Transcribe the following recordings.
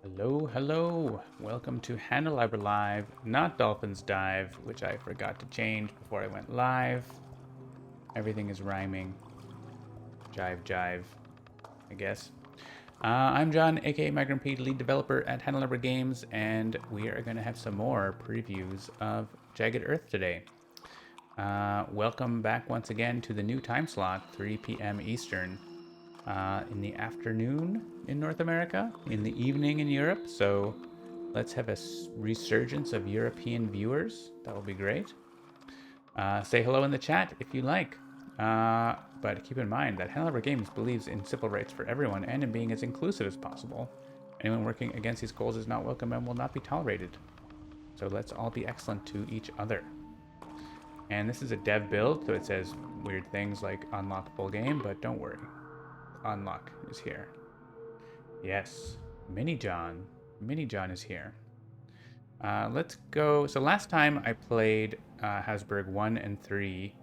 Hello, hello. Welcome to Handelabra Live, not Dolphins Dive, which I forgot to change before I went live. Everything is rhyming. Jive, jive, I guess. I'm John, aka Migrant Pete, lead developer at Handelabra Games, and we are going to have some more previews of Jagged Earth today. Welcome back once again to the new time slot, 3 p.m. Eastern. In the afternoon in North America, in the evening in Europe. So let's have a resurgence of European viewers. That will be great. Say hello in the chat if you like. But keep in mind that Handelabra Games believes in civil rights for everyone and in being as inclusive as possible. Anyone working against these goals is not welcome and will not be tolerated. So let's all be excellent to each other. And this is a dev build, so it says weird things like unlock full game, but don't worry. Unlock is here. Yes, Mini John. Mini John is here. Let's go. So last time I played Hasburg 1 and 3,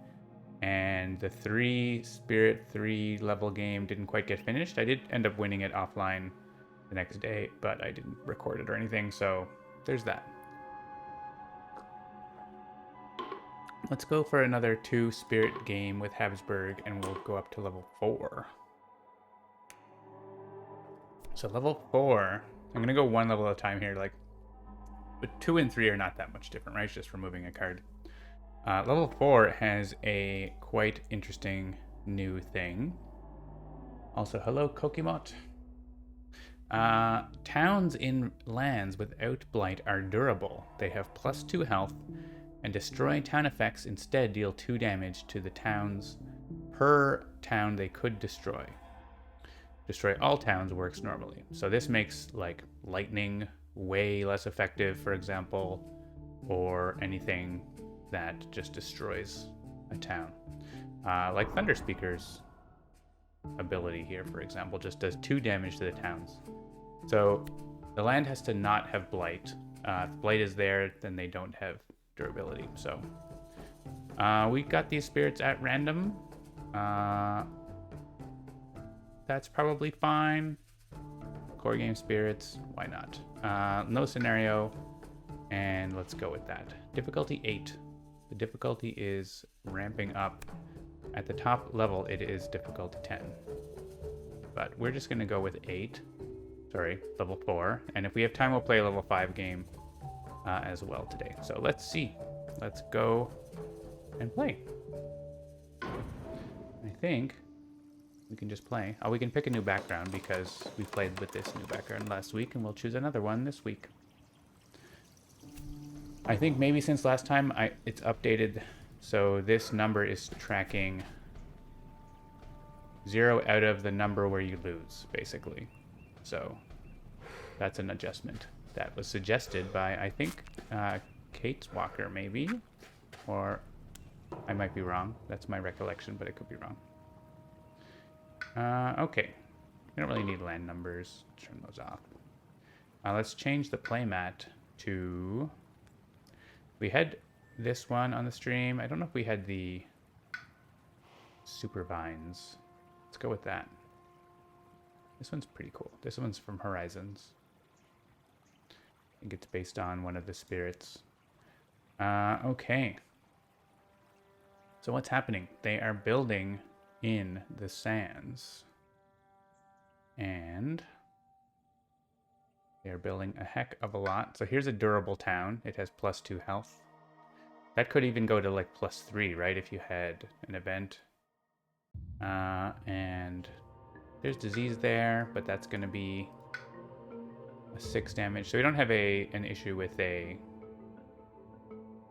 and the 3 Spirit 3 level game didn't quite get finished. I did end up winning it offline the next day, but I didn't record it or anything, so there's that. Let's go for another 2 Spirit game with Habsburg, and we'll go up to level 4. So level 4, I'm going to go one level at a time here. But 2 and 3 are not that much different, right? It's just removing a card. Level 4 has a quite interesting new thing. Also, hello, Kokimot. Towns in lands without blight are durable. They have +2 health, and destroying town effects instead deal 2 damage to the towns per town they could destroy. Destroy all towns works normally. So this makes like lightning way less effective, for example, or anything that just destroys a town. Like Thunder Speaker's ability here, for example, just does 2 damage to the towns. So the land has to not have blight. If blight is there, then they don't have durability. So we got these spirits at random. That's probably fine. Core game spirits, why not? No scenario, and let's go with that. Difficulty 8. The difficulty is ramping up. At the top level, it is difficulty 10. But we're just gonna go with 8. Sorry, level 4. And if we have time, we'll play a level 5 game as well today. So let's see. Let's go and play. I think we can just play. Oh, we can pick a new background because we played with this new background last week, and we'll choose another one this week. I think maybe since last time it's updated, so this number is tracking 0 out of the number where you lose, basically. So that's an adjustment that was suggested by, I think, Kate's Walker, maybe? Or I might be wrong. That's my recollection, but it could be wrong. Okay. We don't really need land numbers. Turn those off. Let's change the playmat to... We had this one on the stream. I don't know if we had the super vines. Let's go with that. This one's pretty cool. This one's from Horizons. I think it's based on one of the spirits. Okay. So what's happening? They are building in the sands. And they're building a heck of a lot. So here's a durable town. It has +2 health. That could even go to like +3, right? If you had an event. And there's disease there, but that's going to be a 6 damage. So we don't have an issue with a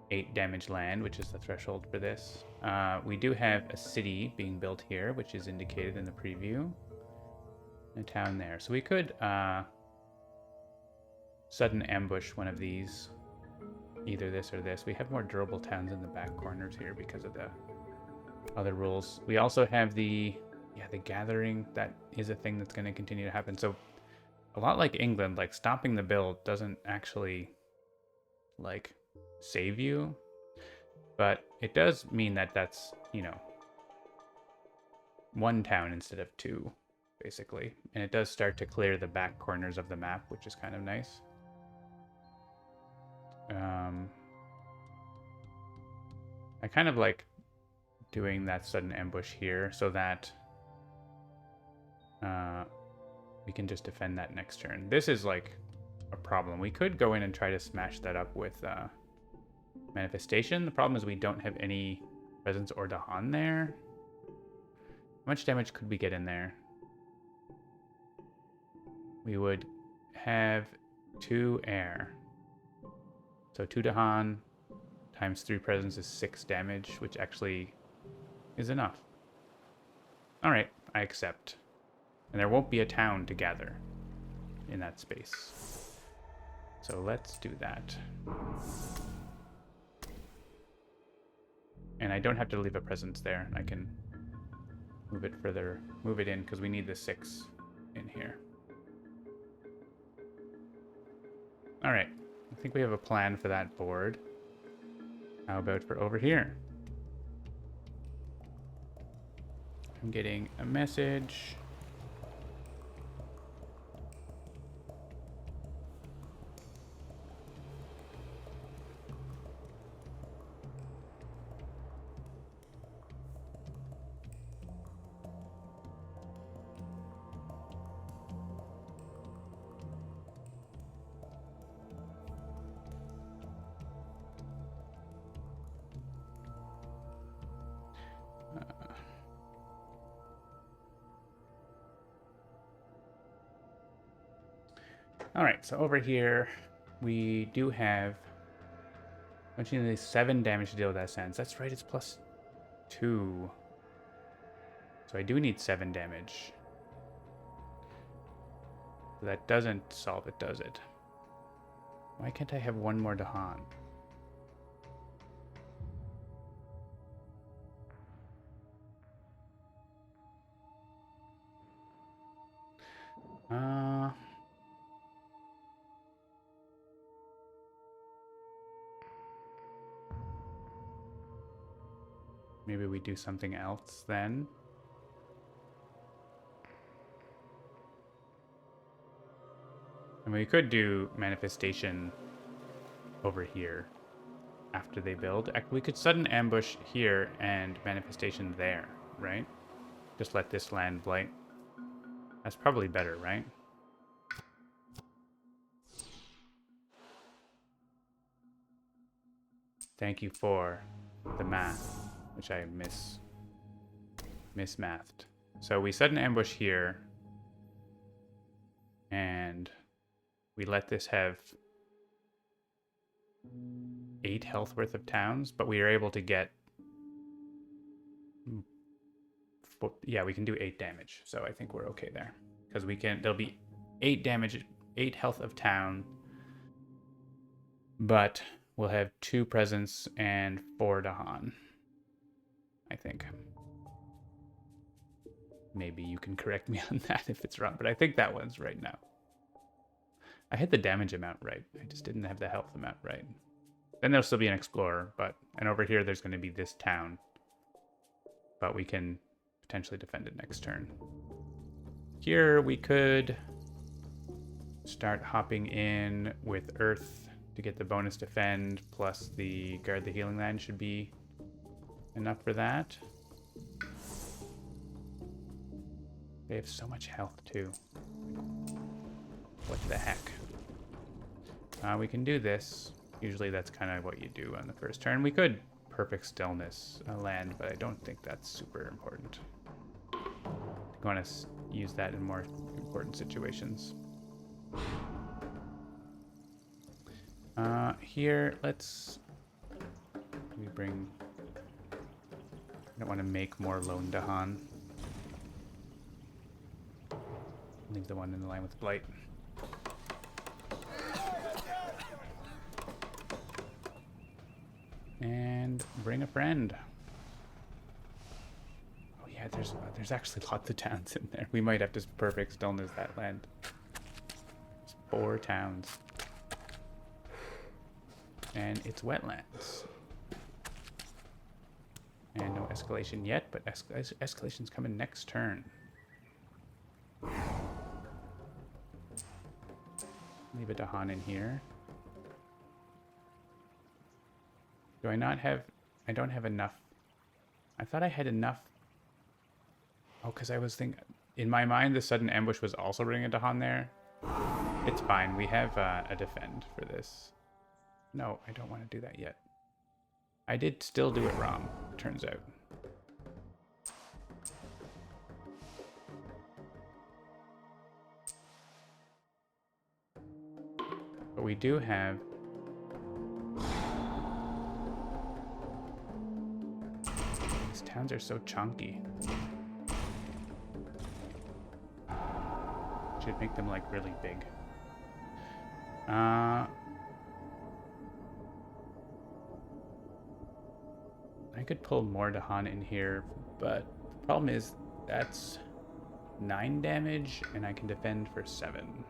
8 damage land, which is the threshold for this. We do have a city being built here, which is indicated in the preview. A town there. So we could sudden ambush one of these. Either this or this. We have more durable towns in the back corners here because of the other rules. We also have the gathering. That is a thing that's going to continue to happen. So a lot like England, like stopping the build doesn't actually like save you, but it does mean that that's, you know, 1 town instead of 2 basically. And it does start to clear the back corners of the map, which is kind of nice. I kind of like doing that sudden ambush here so that we can just defend that next turn. This is like a problem. We could go in and try to smash that up with Manifestation. The problem is we don't have any Presence or Dahan there. How much damage could we get in there? We would have 2 air. So 2 Dahan times 3 Presence is 6 damage, which actually is enough. Alright, I accept. And there won't be a town to gather in that space. So let's do that. And I don't have to leave a presence there. I can move it further, move it in, because we need the 6 in here. Alright, I think we have a plan for that board. How about for over here? I'm getting a message. All right, so over here, we do have 7 damage to deal with that sense. That's right, it's +2. So I do need 7 damage. So that doesn't solve it, does it? Why can't I have 1 more Dahan? Maybe we do something else then. I mean, we could do Manifestation over here after they build. We could sudden ambush here and Manifestation there, right? Just let this land blight. That's probably better, right? Thank you for the math, which I mismathed. So we sudden ambush here, and we let this have 8 health worth of towns, but we are able to get... Yeah, we can do 8 damage, so I think we're okay there. Because there'll be 8 damage, 8 health of town, but we'll have 2 presence and 4 Dahan, I think. Maybe you can correct me on that if it's wrong, but I think that one's right now. I had the damage amount right. I just didn't have the health amount right. Then there'll still be an explorer, and over here there's going to be this town. But we can potentially defend it next turn. Here we could start hopping in with Earth to get the bonus defend, plus the guard the healing land should be enough for that. They have so much health too. What the heck? We can do this. Usually that's kind of what you do on the first turn. We could perfect stillness land, but I don't think that's super important. I'm going to use that in more important situations. Here, let's... We bring... I don't want to make more Lone Dahan. Leave the one in the line with Blight. And bring a friend. Oh yeah, there's actually lots of towns in there. We might have to perfect stillness that land. There's 4 towns. And it's wetlands. And no escalation yet, but escalation's coming next turn. Leave a Dahan in here. Do I not have... I don't have enough. I thought I had enough. Oh, because I was thinking... In my mind, the sudden ambush was also bringing a Dahan there. It's fine. We have a defend for this. No, I don't want to do that yet. I did still do it wrong, it turns out. But we do have... These towns are so chunky. Should make them like really big. I could pull more Dahan in here, but the problem is that's 9 damage and I can defend for 7.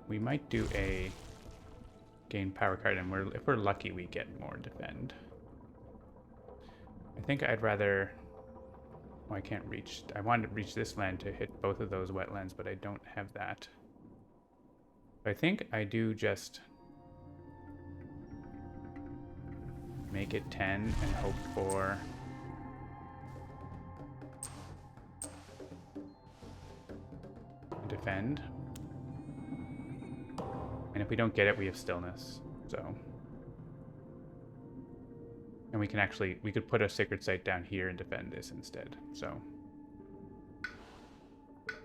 We might do a gain power card, and if we're lucky we get more defend. I think I'd rather... Oh, I can't reach... I wanted to reach this land to hit both of those wetlands, but I don't have that. I think I do just make it 10 and hope for defend. And if we don't get it, we have stillness. So... And we can actually, we could put a sacred site down here and defend this instead. So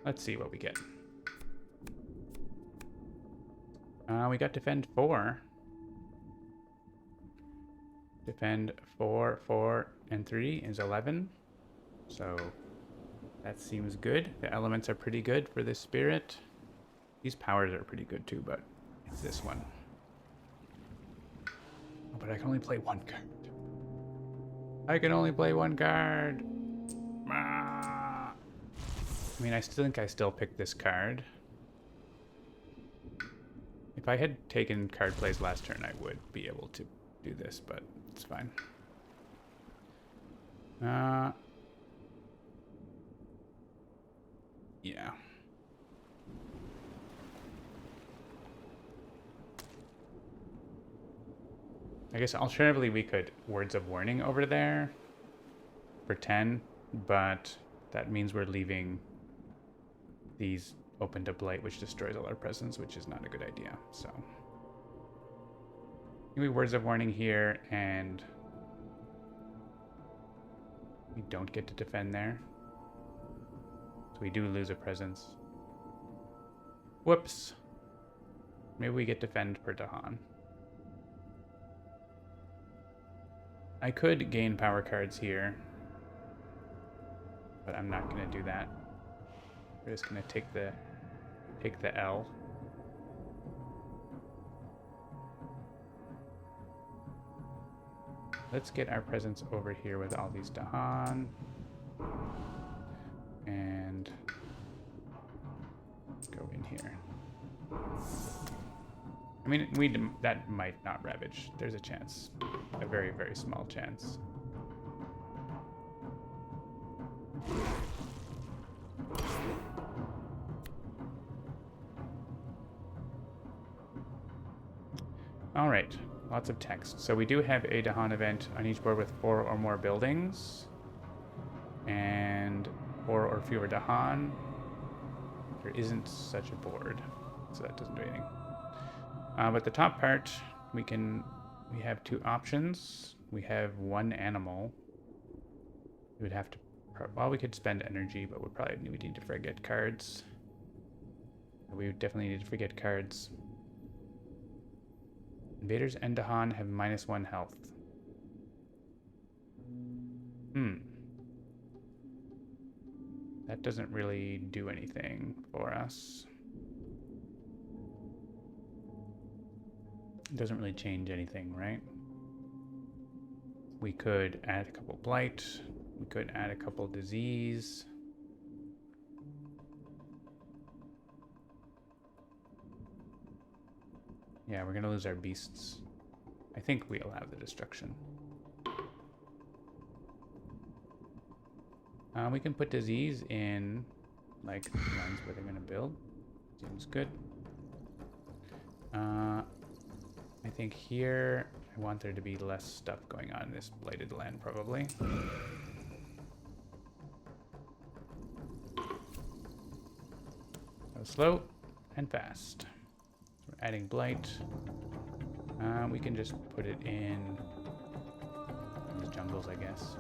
let's see what we get. We got defend 4. Defend 4, 4, and 3 is 11. So that seems good. The elements are pretty good for this spirit. These powers are pretty good too, but it's this one. Oh, but I can only play 1 card. I can only play 1 card. I mean, I still think I still picked this card. If I had taken card plays last turn, I would be able to do this, but it's fine. Yeah. I guess alternatively we could Words of Warning over there for 10, but that means we're leaving these open to blight, which destroys all our presence, which is not a good idea. So maybe Words of Warning here, and we don't get to defend there. So we do lose a presence. Whoops. Maybe we get defend per Dahan. I could gain power cards here, but I'm not going to do that. We're just going to take the L. Let's get our presence over here with all these Dahan. And go in here. I mean, that might not ravage. There's a chance. A very, very small chance. All right, lots of text. So we do have a Dahan event on each board with 4 or more buildings. And 4 or fewer Dahan. There isn't such a board, so that doesn't do anything. But the top part, we have 2 options. We have 1 animal. We would have to, well, we could spend energy, but we need to forget cards. We would definitely need to forget cards. Invaders and Dahan have -1 health. That doesn't really do anything for us. It doesn't really change anything, right? We could add a couple blight. We could add a couple disease. Yeah, we're gonna lose our beasts. I think we allow the destruction. We can put disease in, like, the ones where they're going to build. Seems good. I think here I want there to be less stuff going on in this blighted land, probably. Go slow and fast. So we're adding blight. We can just put it in these jungles, I guess.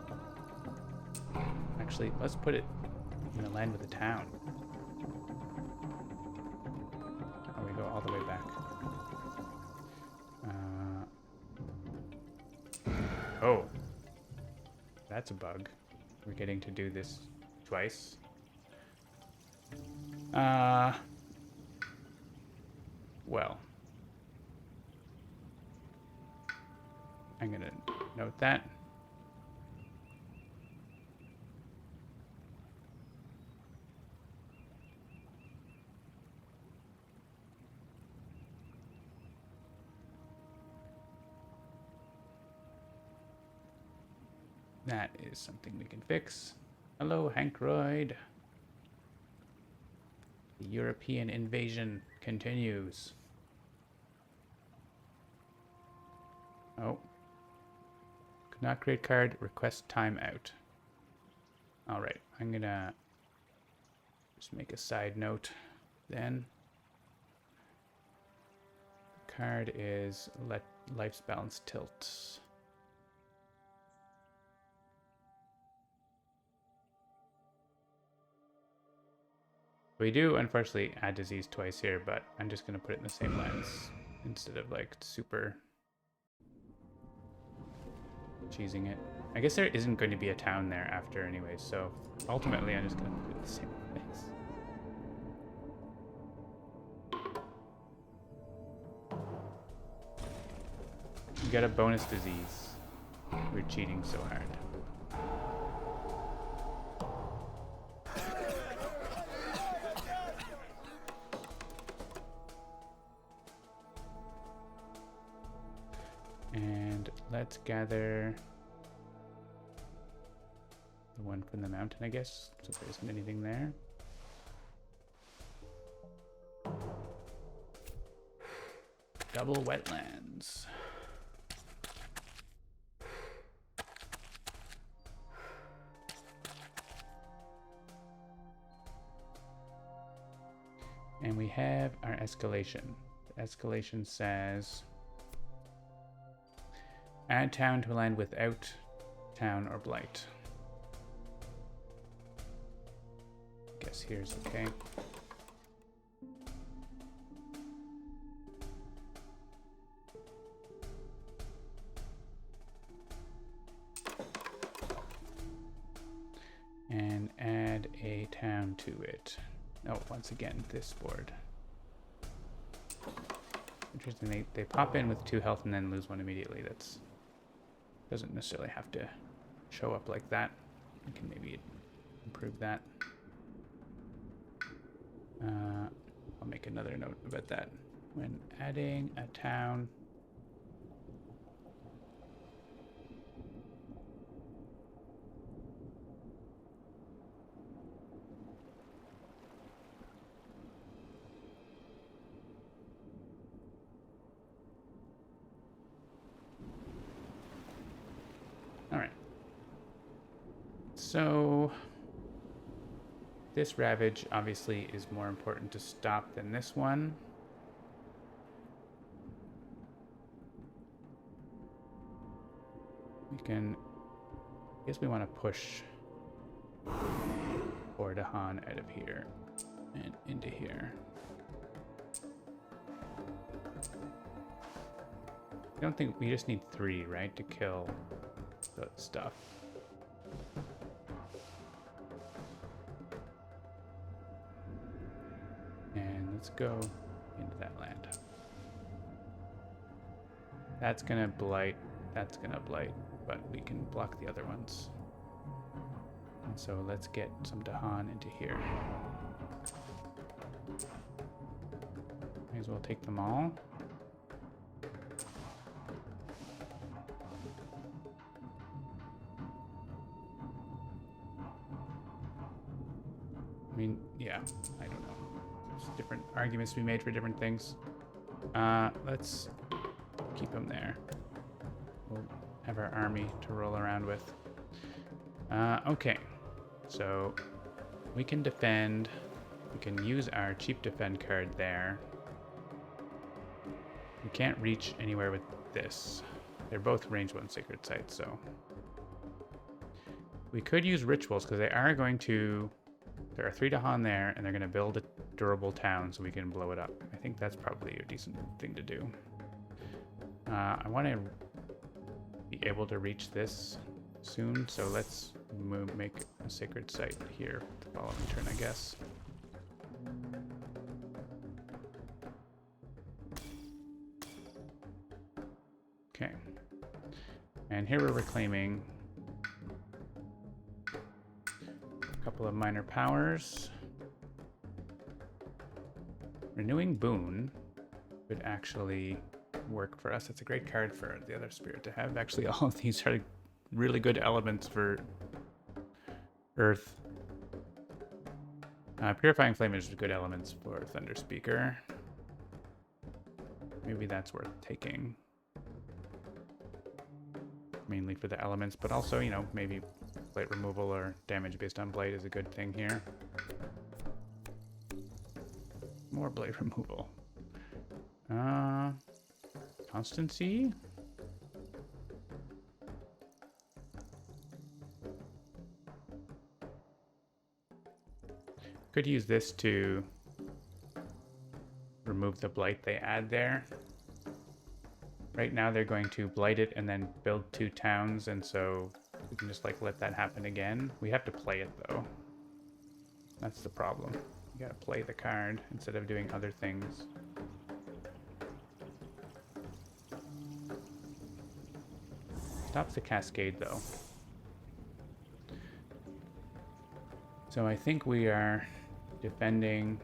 Actually, let's put it in the land with a town. Oh, we go all the way back. Oh, that's a bug. We're getting to do this twice. Well, I'm gonna note that. That is something we can fix. Hello, Hankroyd. The European invasion continues. Oh. Could not create card. Request timeout. Alright, I'm gonna just make a side note then. The card is let life's balance tilt. We do, unfortunately, add disease twice here, but I'm just going to put it in the same lens instead of, like, super cheesing it. I guess there isn't going to be a town there after anyway, so ultimately I'm just going to put it in the same place. You got a bonus disease. We're cheating so hard. And let's gather the one from the mountain, I guess, so there isn't anything there. Double wetlands. And we have our escalation. The escalation says add town to a land without town or blight. Guess here's okay. And add a town to it. Oh, once again, this board. Interesting, they pop in with 2 health and then lose 1 immediately. That's doesn't necessarily have to show up like that. We can maybe improve that. I'll make another note about that. When adding a town, so this ravage obviously is more important to stop than this one. We can, I guess we want to push Ordahan out of here and into here. I don't think, we just need 3, right, to kill the stuff. Let's go into that land. That's gonna blight, that's gonna blight, but we can block the other ones. And so let's get some Dahan into here. May as well take them all. mean, yeah, I don't know. There's different arguments to be made for different things. Let's keep him there. We'll have our army to roll around with. Okay, so we can defend. We can use our cheap defend card there. We can't reach anywhere with this. They're both range 1 sacred sites, so we could use rituals because they are going to. There are 3 Dahan there, and they're going to build a durable town so we can blow it up. I think that's probably a decent thing to do. I want to be able to reach this soon, so let's make a sacred site here the following turn, I guess. Okay. And here we're reclaiming a couple of minor powers. Renewing Boon would actually work for us. It's a great card for the other spirit to have. Actually, all of these are really good elements for Earth. Purifying Flame is good elements for Thunder Speaker. Maybe that's worth taking. Mainly for the elements, but also, you know, maybe blight removal or damage based on blight is a good thing here. More blight removal. Constancy? Could use this to remove the blight they add there. Right now they're going to blight it and then build 2 towns, and so we can just like let that happen again. We have to play it though. That's the problem. You gotta play the card instead of doing other things. Stops the cascade though. So I think we are defending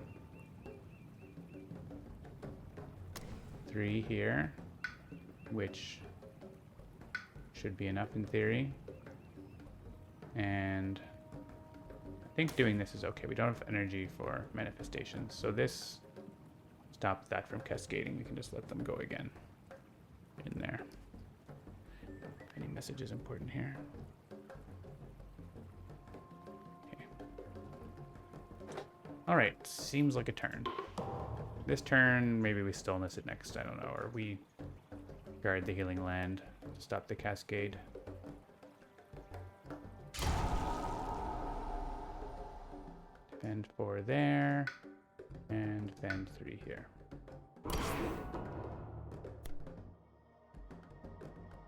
3 here, which should be enough in theory. And I think doing this is okay. We don't have energy for manifestations, so this stops that from cascading. We can just let them go again in there. Any message is important here. Okay. All right, seems like a turn. This turn, maybe we stillness it next, I don't know, or we guard the healing land to stop the cascade. Defend 4 there, and defend 3 here.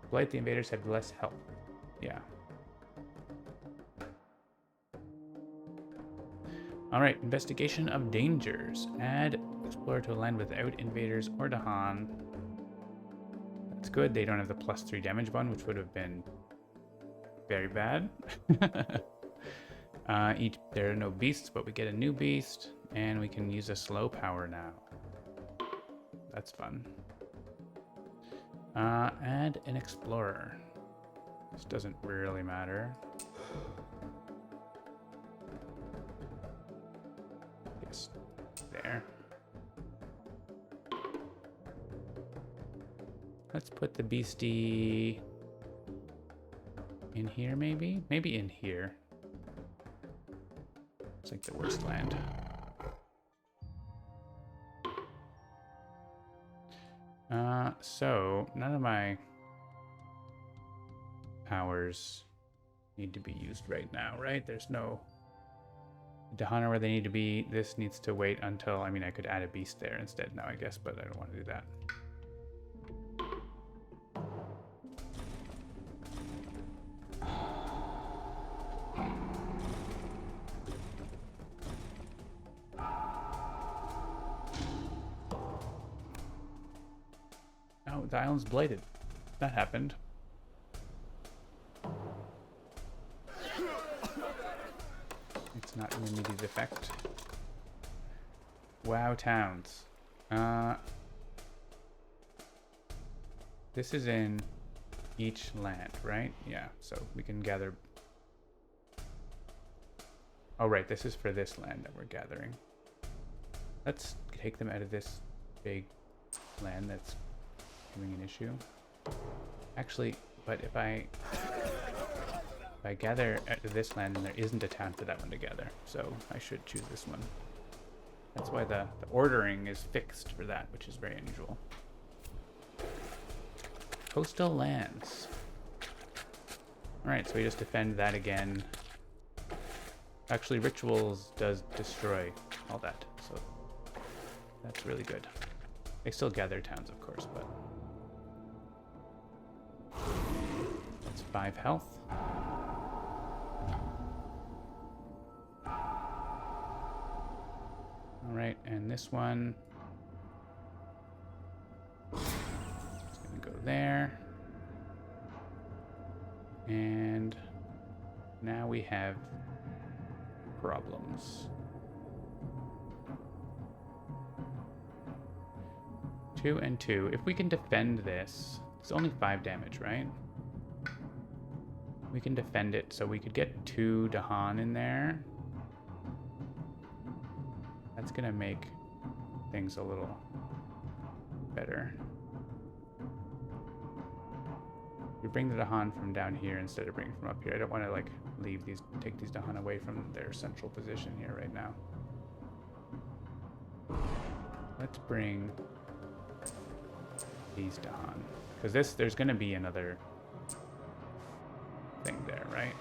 Blight the invaders have less health. Yeah. Alright, investigation of dangers. Add explorer to a land without invaders or Dahan. That's good. They don't have the +3 damage one, which would have been very bad. There are no beasts, but we get a new beast, and we can use a slow power now. That's fun. Add an explorer. This doesn't really matter. Yes, there. Let's put the beastie in here, maybe? Maybe in here. It's like the worst land. So none of my powers need to be used right now, right? There's no Dahan where they need to be. This needs to wait until, I mean, I could add a beast there instead now, I guess, but I don't want to do that. Oh, the island's blighted. That happened. It's not an immediate effect. Wow, towns. This is in each land, right? Yeah, so we can gather. Oh, right. This is for this land that we're gathering. Let's take them out of this big land that's having an issue. Actually, but if I gather out of this land, then there isn't a town for that one to gather. So I should choose this one. That's why the ordering is fixed for that, which is very unusual. Coastal lands. Alright, so we just defend that again. Actually, rituals does destroy all that, so that's really good. They still gather towns, of course, but that's 5 health. Alright, and this one is going to go there. And now we have problems. 2 and 2. If we can defend this, it's only 5 damage, right? We can defend it, so we could get 2 Dahan in there. That's gonna make things a little better. We bring the Dahan from down here instead of bringing from up here. I don't want to like take these Dahan away from their central position here right now. Let's bring these Dahan, because there's going to be another thing there, right?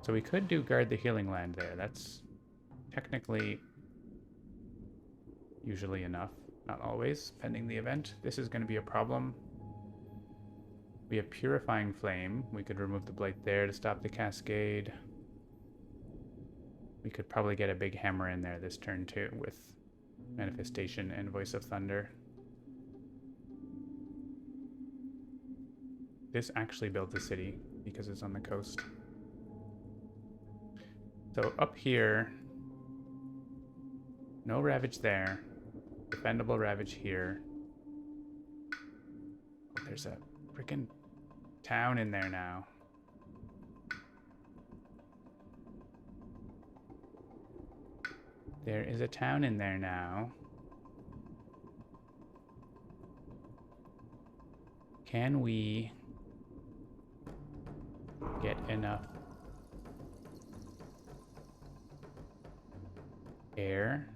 So we could do guard the healing land there. That's technically usually enough. Not always, pending the event. This is going to be a problem. We have Purifying Flame. We could remove the Blight there to stop the cascade. We could probably get a big hammer in there this turn too, with Manifestation and Voice of Thunder. This actually builds a city because it's on the coast. So up here, no Ravage there. Defendable Ravage here. Oh, there's a freaking town in there now. There is a town in there now. Can we get enough air?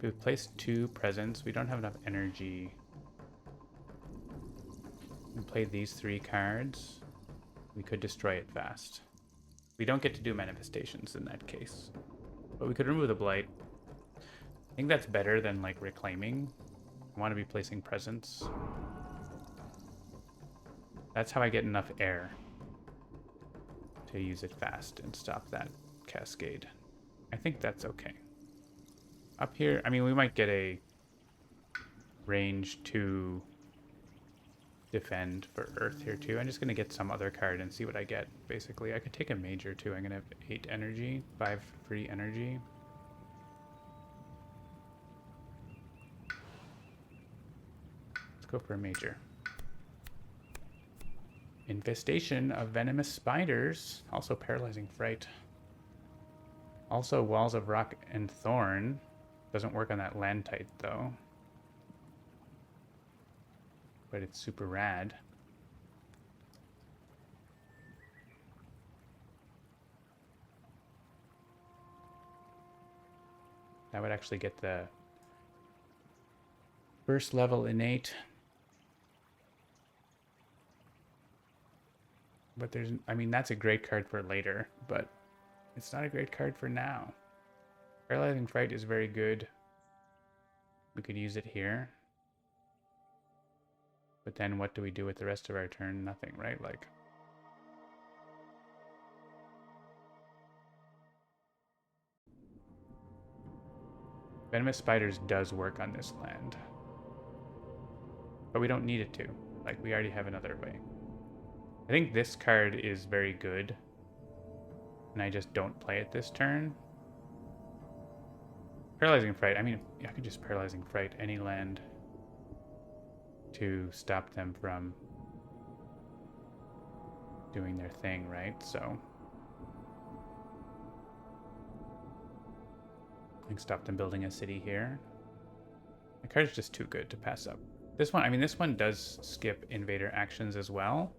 We've placed 2 presents. We don't have enough energy. We play these 3 cards. We could destroy it fast. We don't get to do manifestations in that case. But we could remove the Blight. I think that's better than like reclaiming. I want to be placing presents. That's how I get enough air to use it fast and stop that cascade. I think that's okay. Up here, I mean, we might get a range 2 defend for Earth here too. I'm just going to get some other card and see what I get, basically. I could take a major too. I'm going to have 8 energy, 5 free energy. Let's go for a major. Infestation of Venomous Spiders, also Paralyzing Fright. Also Walls of Rock and Thorn. Doesn't work on that land type though. But it's super rad. That would actually get the first level innate. But there's, I mean, that's a great card for later, but it's not a great card for now. Paralyzing Fright is very good. We could use it here. But then what do we do with the rest of our turn? Nothing, right? Like, Venomous Spiders does work on this land. But we don't need it to. Like, we already have another way. I think this card is very good. And I just don't play it this turn. Paralyzing Fright. I mean, I could just Paralyzing Fright any land to stop them from doing their thing, right? So I can stop them building a city here. The card's just too good to pass up. This one, I mean, this one does skip invader actions as well,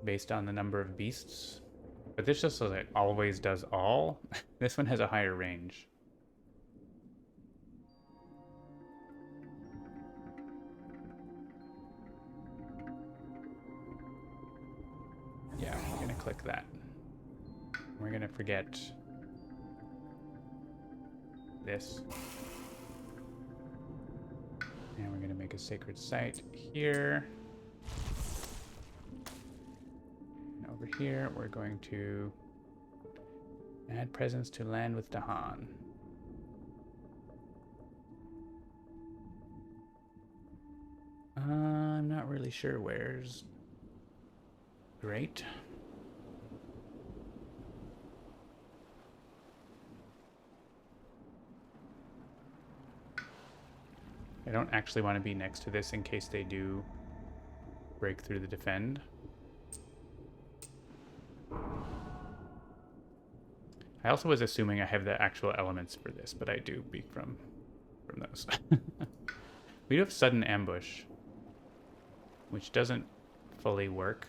based on the number of beasts. But this just so that always does all. This one has a higher range. Yeah, we're gonna click that. We're gonna forget this. And we're gonna make a sacred site here. And over here, we're going to add presence to land with Dahan. I'm not really sure where's great. I don't actually want to be next to this in case they do break through the defend. I also was assuming I have the actual elements for this, but I do beat from those. We do have sudden ambush, which doesn't fully work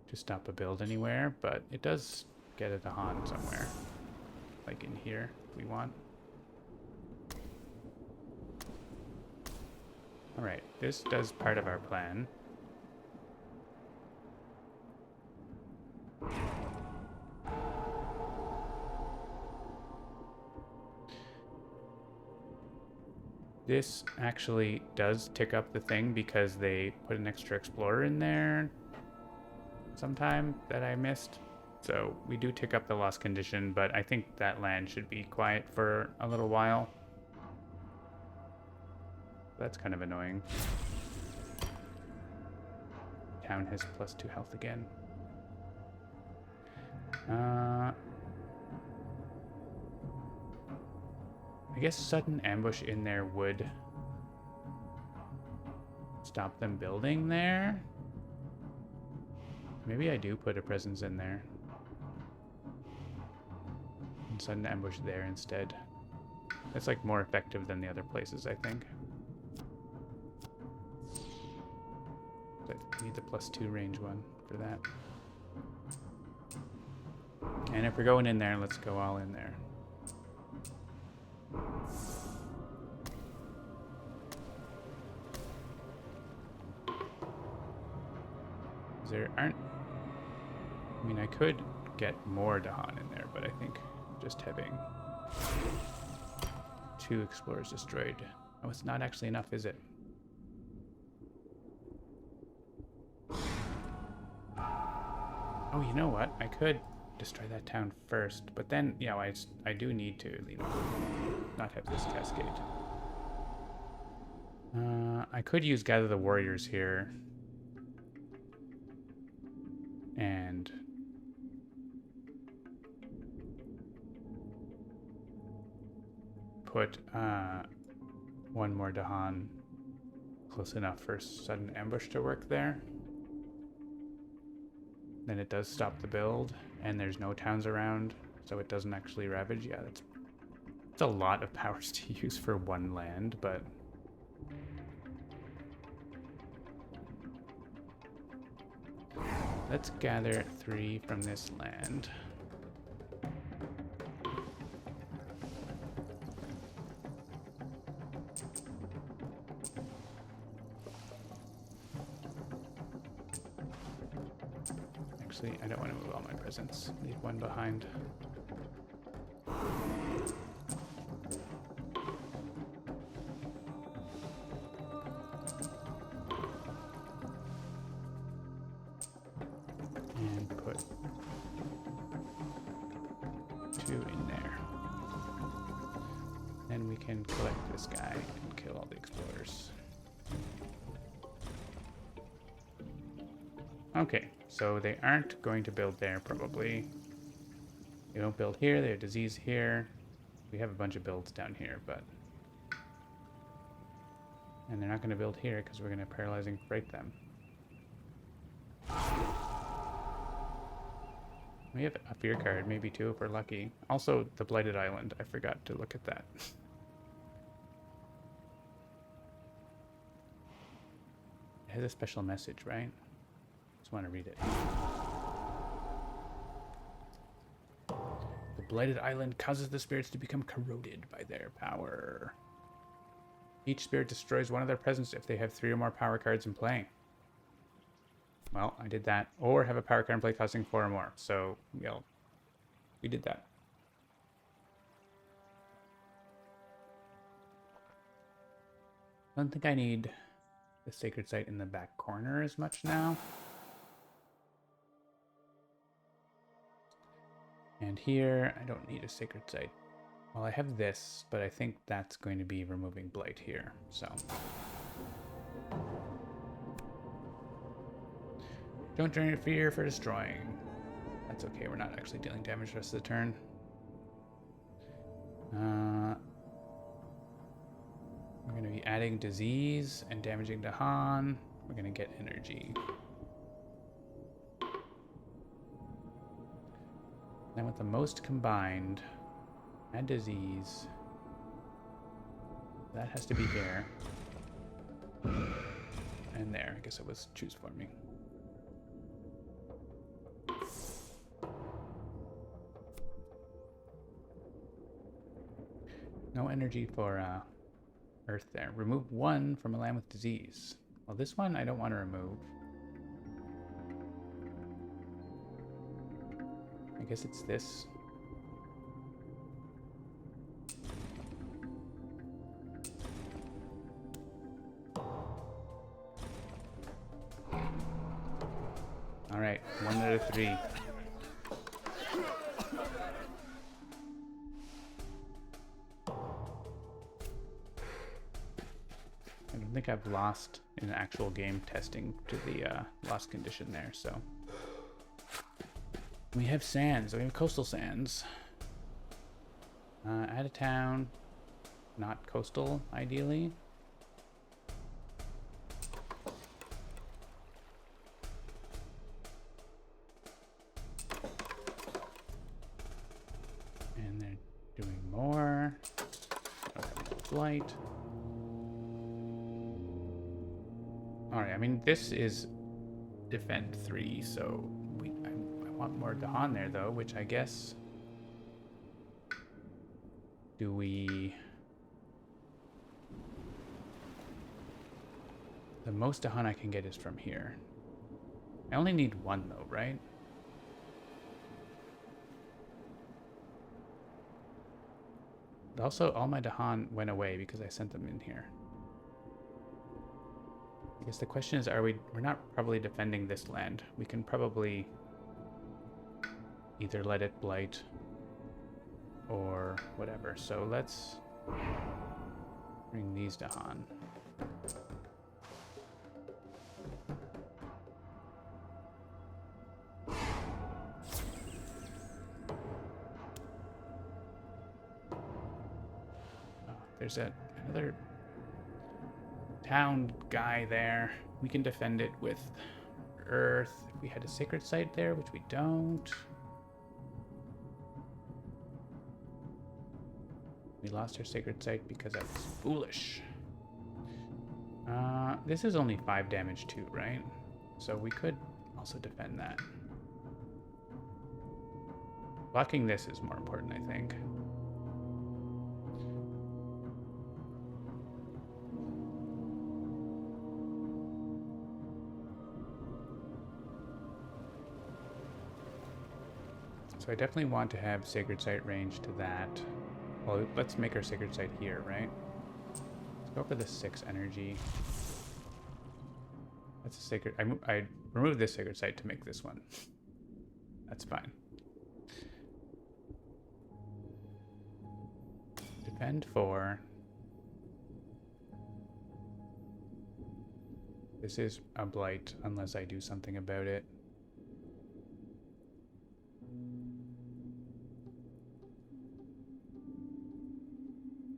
to stop a build anywhere, but it does get a Dahan somewhere, like in here if we want. Alright, this does part of our plan. This actually does tick up the thing because they put an extra explorer in there sometime that I missed. So we do tick up the loss condition, but I think that land should be quiet for a little while. That's kind of annoying. Town has +2 health again. I guess sudden ambush in there would stop them building there. Maybe I do put a presence in there. And sudden ambush there instead. That's like more effective than the other places, I think. But I need the +2 range one for that. And if we're going in there, let's go all in there. There aren't... I mean, I could get more Dahan in there, but I think just having 2 explorers destroyed... Oh, it's not actually enough, is it? Oh, you know what? I could destroy that town first, but then, yeah, I do need to, you know, not have this cascade. I could use Gather the Warriors here. And put 1 more Dahan close enough for sudden ambush to work there. Then it does stop the build, and there's no towns around, so it doesn't actually ravage. Yeah, that's a lot of powers to use for 1 land, but... Let's gather 3 from this land. Actually, I don't want to move all my presents. Leave 1 behind. And put 2 in there. Then we can collect this guy and kill all the explorers. Okay, so they aren't going to build there, probably. They don't build here, they have disease here. We have a bunch of builds down here, but... And they're not going to build here because we're going to paralyzing break them. We have a fear card, maybe two if we're lucky. Also, the Blighted Island. I forgot to look at that. It has a special message, right? Just want to read it. The Blighted Island causes the spirits to become corroded by their power. Each spirit destroys one of their presence if they have 3 or more power cards in play. Well, I did that. Or have a power card in play costing 4 or more. So, well, we did that. I don't think I need the sacred site in the back corner as much now. And here, I don't need a sacred site. Well, I have this, but I think that's going to be removing blight here, so. Don't generate fear for destroying. That's okay, we're not actually dealing damage the rest of the turn. We're going to be adding disease and damaging Dahan. We're going to get energy. Then with the most combined, add disease. That has to be here. And there, I guess it was choose for me. No energy for Earth there. Remove 1 from a land with disease. Well, this one I don't want to remove. I guess it's this. All right, 1 out of 3. I don't think I've lost in actual game testing to the lost condition there, so. We have sands. We have coastal sands. Add a town. Not coastal, ideally. And they're doing more. Blight. Alright, I mean, this is defend 3, so I want more Dahan there, though, which I guess... Do we... The most Dahan I can get is from here. I only need 1, though, right? Also, all my Dahan went away because I sent them in here. I guess the question is, we're not probably defending this land. We can probably either let it blight or whatever. So let's bring these Dahan. There's another town guy there. We can defend it with Earth. If we had a sacred site there, which we don't. We lost our sacred site because I was foolish. This is only 5 damage too, right? So we could also defend that. Blocking this is more important, I think. So I definitely want to have Sacred Site range to that. Well, let's make our Sacred Site here, right? Let's go for the 6 energy. That's a sacred... I removed this Sacred Site to make this one. That's fine. Defend 4. This is a blight unless I do something about it.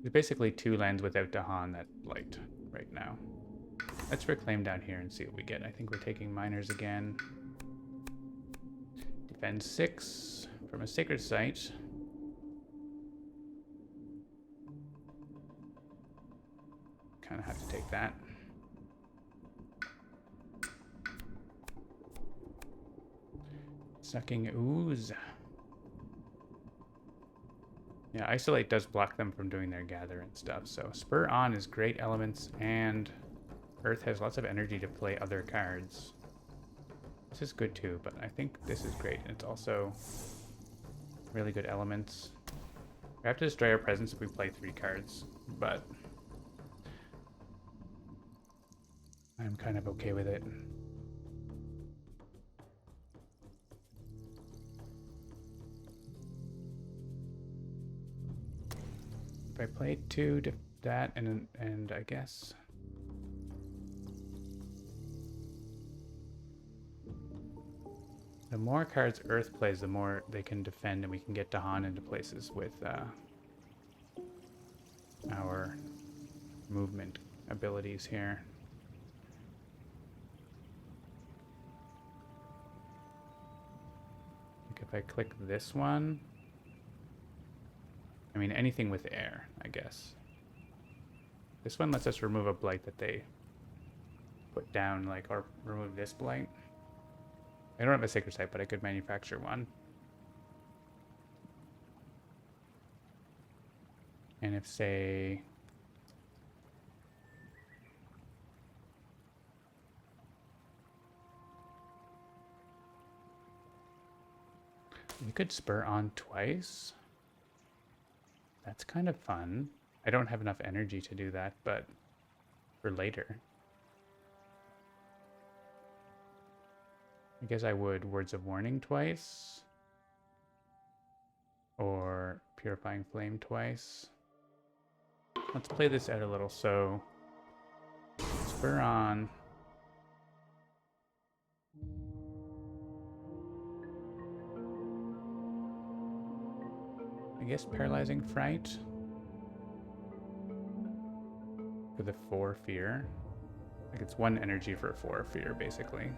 There's basically 2 lands without Dahan that blight right now. Let's reclaim down here and see what we get. I think we're taking miners again. Defend 6 from a sacred site. Kind of have to take that. Sucking ooze. Yeah, isolate does block them from doing their gather and stuff. So spur on is great elements, and Earth has lots of energy to play other cards. This is good too, but I think this is great. It's also really good elements. We have to destroy our presence if we play 3 cards, but I'm kind of okay with it. If I played 2 to that and I guess the more cards Earth plays, the more they can defend, and we can get Dahan into places with our movement abilities here. Like if I click this one, I mean anything with air, I guess. This one lets us remove a blight that they put down, like, or remove this blight. I don't have a sacred site, but I could manufacture one. And if, say, we could spur on twice. That's kind of fun. I don't have enough energy to do that, but for later. I guess I would Words of Warning twice. Or Purifying Flame twice. Let's play this out a little. So, spur on. I guess Paralyzing Fright. For the 4 fear. Like it's 1 energy for 4 fear, basically.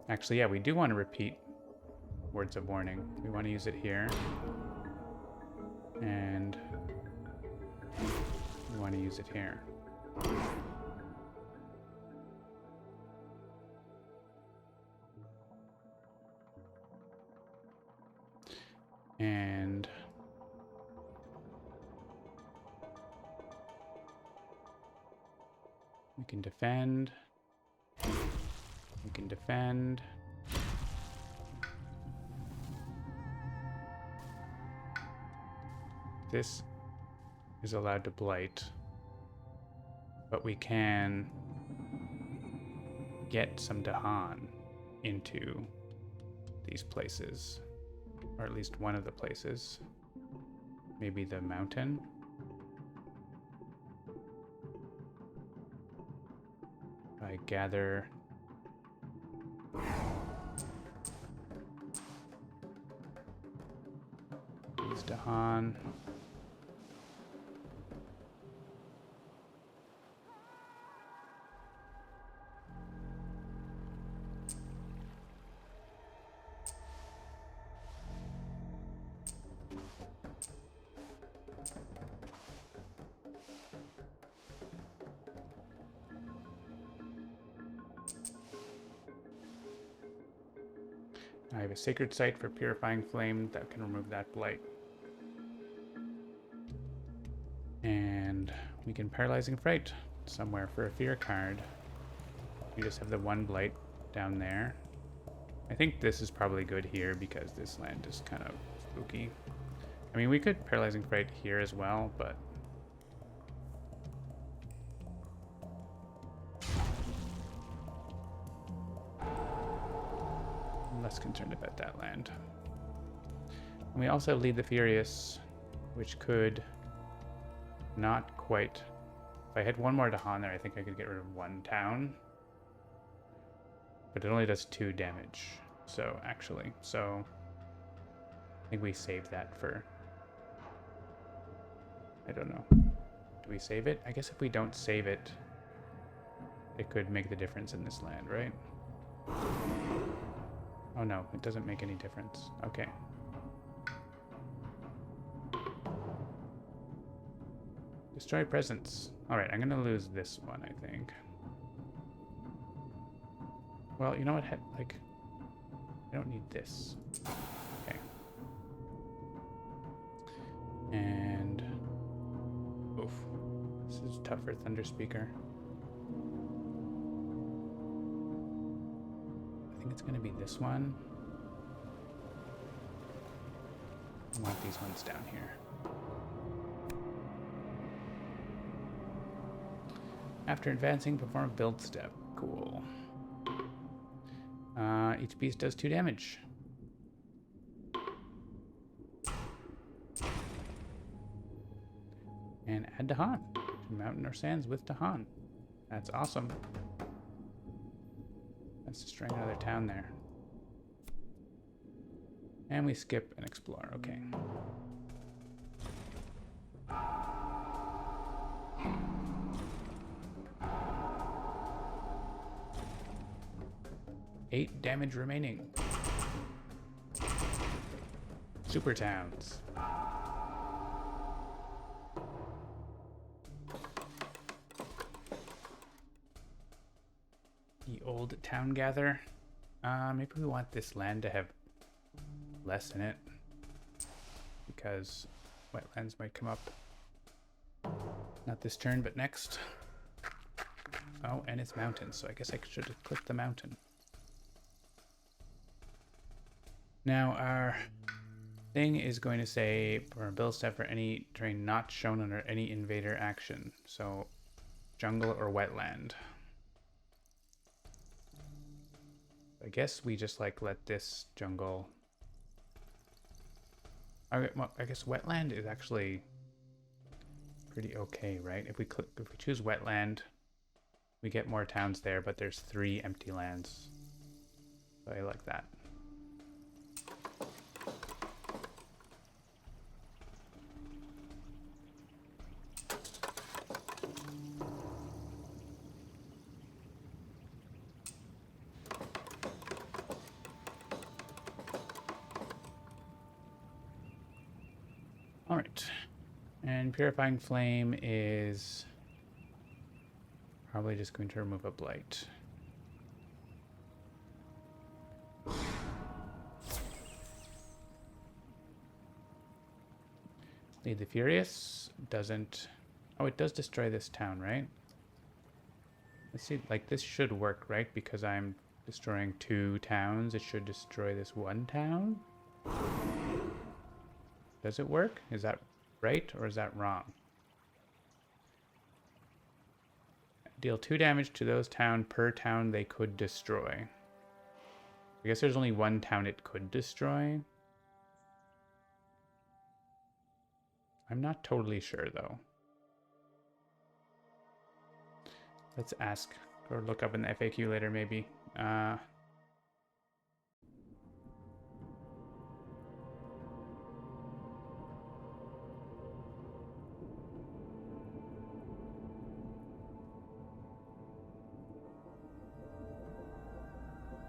Actually, yeah, we do want to repeat Words of Warning. We want to use it here. And we want to use it here. And we can defend. We can defend. This is allowed to blight, but we can get some Dahan into these places, or at least one of the places. Maybe the mountain. I gather these Dahan. I have a sacred site for Purifying Flame that can remove that blight. And we can Paralyzing Fright somewhere for a fear card. We just have the 1 blight down there. I think this is probably good here because this land is kind of spooky. I mean, we could Paralyzing Fright here as well, but I'm less concerned about that land. And we also lead the Furious, which could not quite. If I had 1 more Dahan there, I think I could get rid of 1 town. But it only does 2 damage. So, actually. So, I think we save that for I don't know. Do we save it? I guess if we don't save it, it could make the difference in this land, right? Oh no, it doesn't make any difference. Okay. Destroy presence. Alright, I'm gonna lose this one, I think. Well, you know what? Like, I don't need this. Okay. And... oof. This is tough for Thunder Speaker. I think it's gonna be this one. I want these ones down here. After advancing, perform a build step. Cool. Each piece does 2 damage. And add Dahan to Mountain or Sands with Dahan. That's awesome. Let's destroy another town there. And we skip and explore. Okay. Eight damage remaining. Super towns. The old town gather. Maybe we want this land to have less in it, because wetlands might come up. Not this turn, but next. Oh, and it's mountains, so I guess I should have clicked the mountain. Now our thing is going to say for a build step for any terrain not shown under any invader action. So jungle or wetland. I guess we just like let this jungle. Well, I guess wetland is actually pretty okay, right? If we choose wetland, we get more towns there, but there's 3 empty lands. So I like that. All right, and Purifying Flame is probably just going to remove a blight. Lead the Furious doesn't... oh, it does destroy this town, right? Let's see, like this should work, right? Because I'm destroying 2 towns, it should destroy this 1 town? Does it work? Is that right or is that wrong? Deal 2 damage to those town per town they could destroy. I guess there's only 1 town it could destroy. I'm not totally sure though. Let's ask or look up in the FAQ later maybe.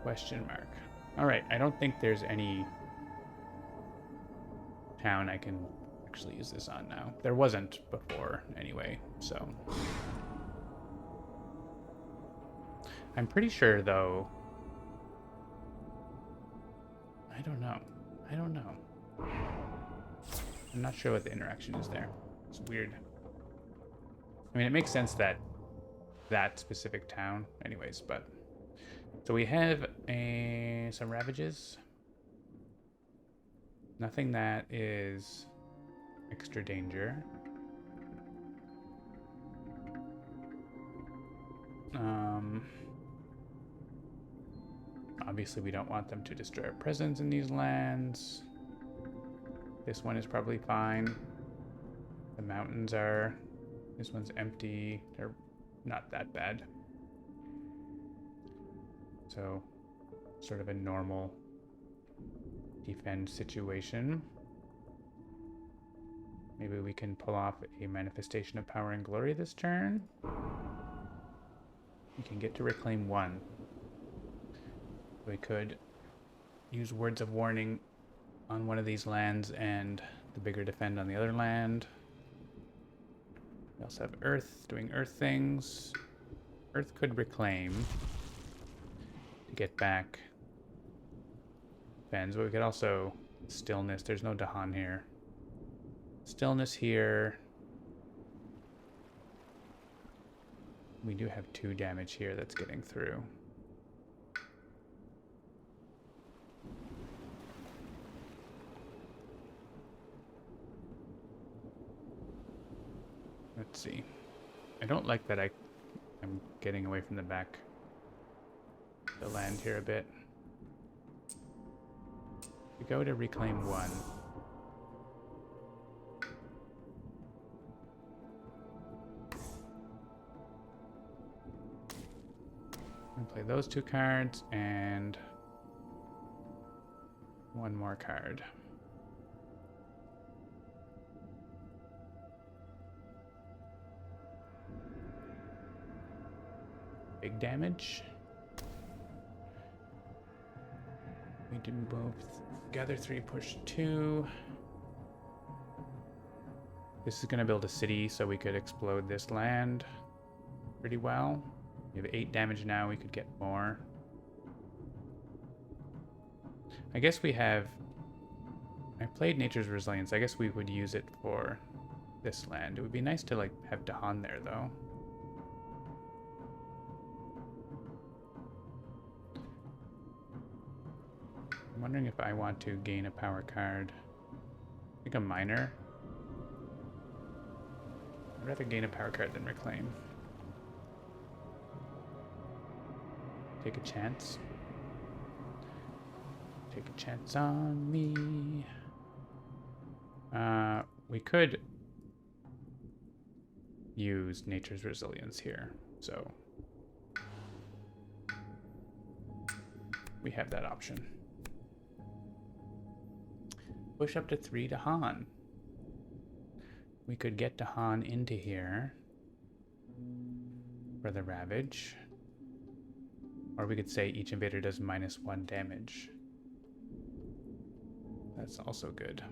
Question mark. All right, I don't think there's any town I can actually use this on now. There wasn't before anyway, so. I'm pretty sure though. I don't know. I'm not sure what the interaction is there. It's weird. I mean, it makes sense that that specific town anyways, but. So we have some ravages. Nothing that is extra danger. Obviously we don't want them to destroy our presence in these lands. This one is probably fine. The mountains are... this one's empty. They're not that bad. So, sort of a normal defend situation. Maybe we can pull off a manifestation of power and glory this turn. We can get to reclaim 1. We could use words of warning on one of these lands and the bigger defend on the other land. We also have Earth doing Earth things. Earth could reclaim to get back defends, but we could also stillness. There's no Dahan here. Stillness here. We do have 2 damage here that's getting through. Let's see. I don't like that I'm getting away from the back. The land here a bit. We go to reclaim 1. And play those 2 cards and 1 more card. Big damage. We do both. Gather 3, push 2. This is going to build a city, so we could explode this land pretty well. We have 8 damage now. We could get more. I guess we have... I played Nature's Resilience. I guess we would use it for this land. It would be nice to like have Dahan there, though. I'm wondering if I want to gain a power card. I think a minor. I'd rather gain a power card than reclaim. Take a chance. Take a chance on me. We could use Nature's Resilience here, so we have that option. Push up to 3 Dahan. We could get Dahan into here for the Ravage. Or we could say each invader does -1 damage. That's also good.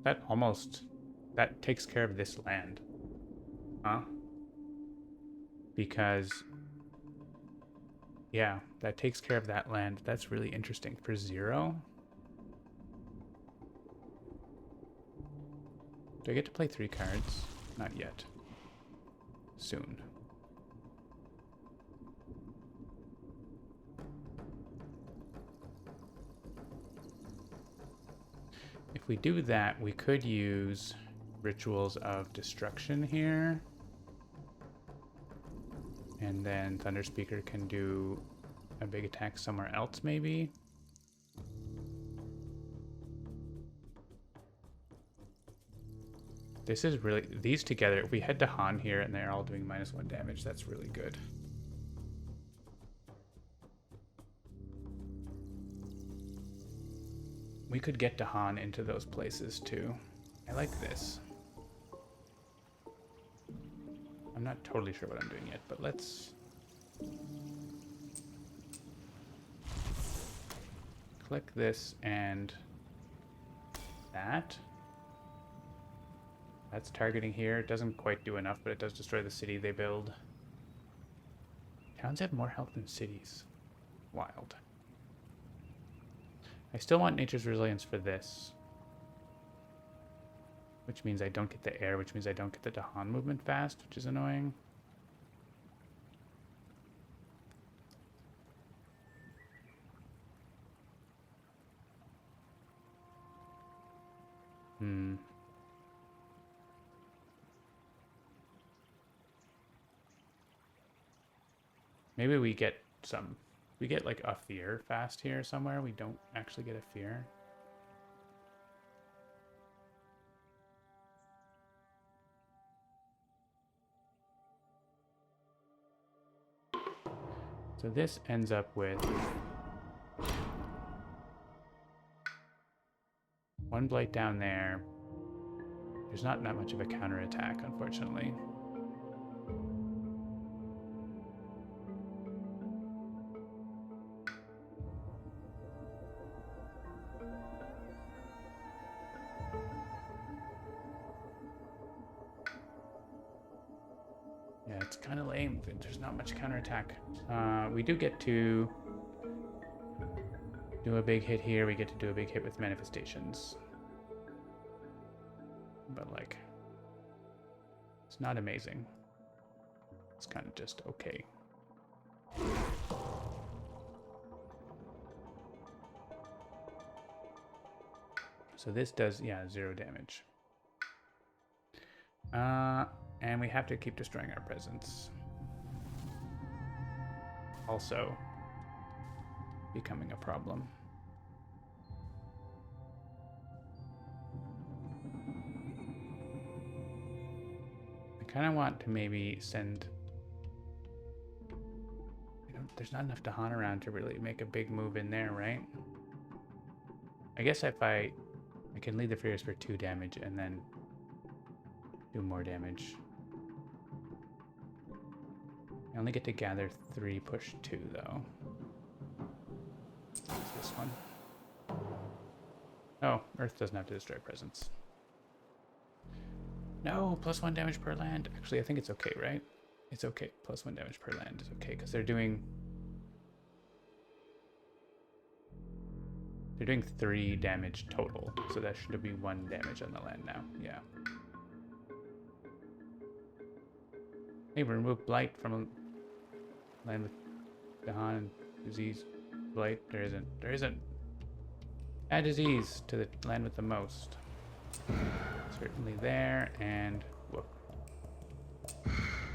That takes care of this land. Huh? Because, yeah, that takes care of that land. That's really interesting. For 0? Do I get to play 3 cards? Not yet. Soon. If we do that, we could use Rituals of Destruction here. And then Thunder Speaker can do a big attack somewhere else, maybe. This is really... These together, if we head to Han here and they're all doing -1 damage, that's really good. We could get Dahan into those places too. I like this. I'm not totally sure what I'm doing yet, but let's click this and that. That's targeting here. It doesn't quite do enough, but it does destroy the city they build. Towns have more health than cities. Wild. I still want Nature's Resilience for this. Which means I don't get the air, which means I don't get the Dahan movement fast, which is annoying. Maybe we get some... We get like a fear fast here somewhere. We don't actually get a fear. So this ends up with one blight down there. There's not that much of a counterattack, unfortunately. Yeah, it's kind of lame. There's not much counterattack. We do get to do a big hit here. We get to do a big hit with manifestations. But, like, it's not amazing. It's kind of just okay. So this does, yeah, 0 damage. And we have to keep destroying our presence. Also becoming a problem. I kind of want to maybe send... there's not enough Dahan around to really make a big move in there, right? I guess if I can lead the Furious for 2 damage and then do more damage. I only get to gather 3, push 2 though. What's this one? Oh, Earth doesn't have to destroy presence. No, +1 damage per land. Actually, I think it's okay, right? It's okay. +1 damage per land is okay because they're doing 3 damage total, so that should be 1 damage on the land now. Yeah. Hey, we remove blight from a land with Dahan and disease. Blight, there isn't. Add disease to the land with the most. Certainly there, and whoop.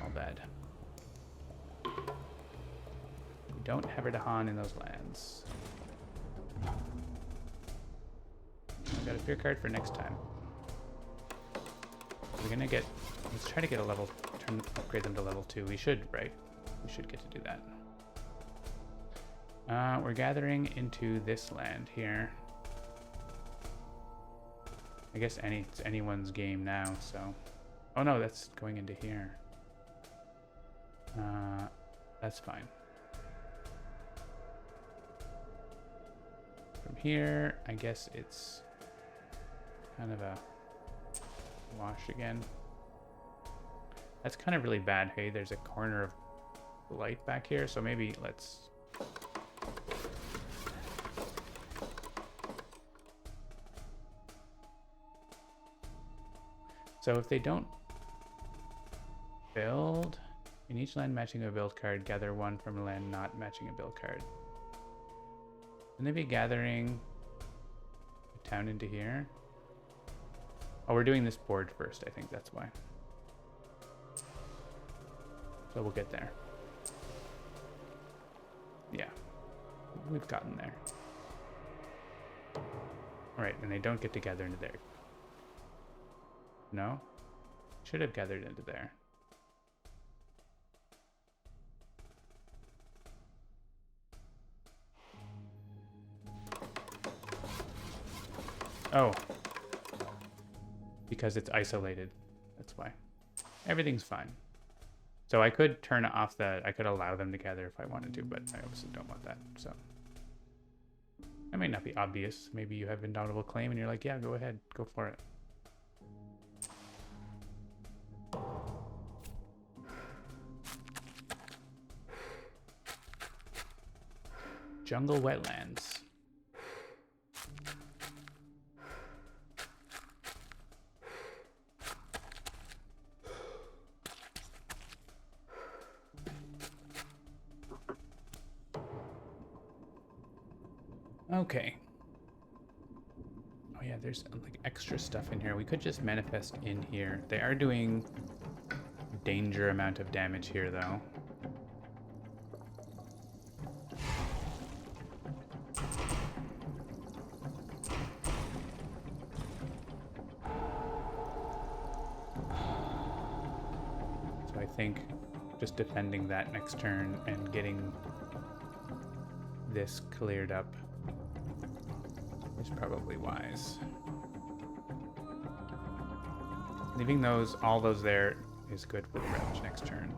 All bad. We don't have a Dahan in those lands. I've got a fear card for next time. We're gonna get, let's try to get a level, upgrade them to level 2. We should, right? We should get to do that. We're gathering into this land here. I guess it's anyone's game now, so. Oh no, that's going into here. That's fine. From here, I guess it's kind of a wash again. That's kind of really bad. Hey, there's a corner of light back here, so maybe let's... So if they don't build, in each land matching a build card, gather 1 from a land not matching a build card. Can they be gathering a town into here? Oh, we're doing this board first, I think that's why. So we'll get there. Yeah, we've gotten there. All right, and they don't get to gather into there. No? Should have gathered into there. Oh. Because it's isolated. That's why. Everything's fine. So I could turn off the... I could allow them to gather if I wanted to, but I obviously don't want that, so... That may not be obvious. Maybe you have Indomitable Claim and you're like, yeah, go ahead. Go for it. Jungle wetlands. Okay. Oh yeah, there's like extra stuff in here. We could just manifest in here. They are doing danger amount of damage here though. So I think just defending that next turn and getting this cleared up is probably wise. Leaving all those there is good for the Ravage next turn.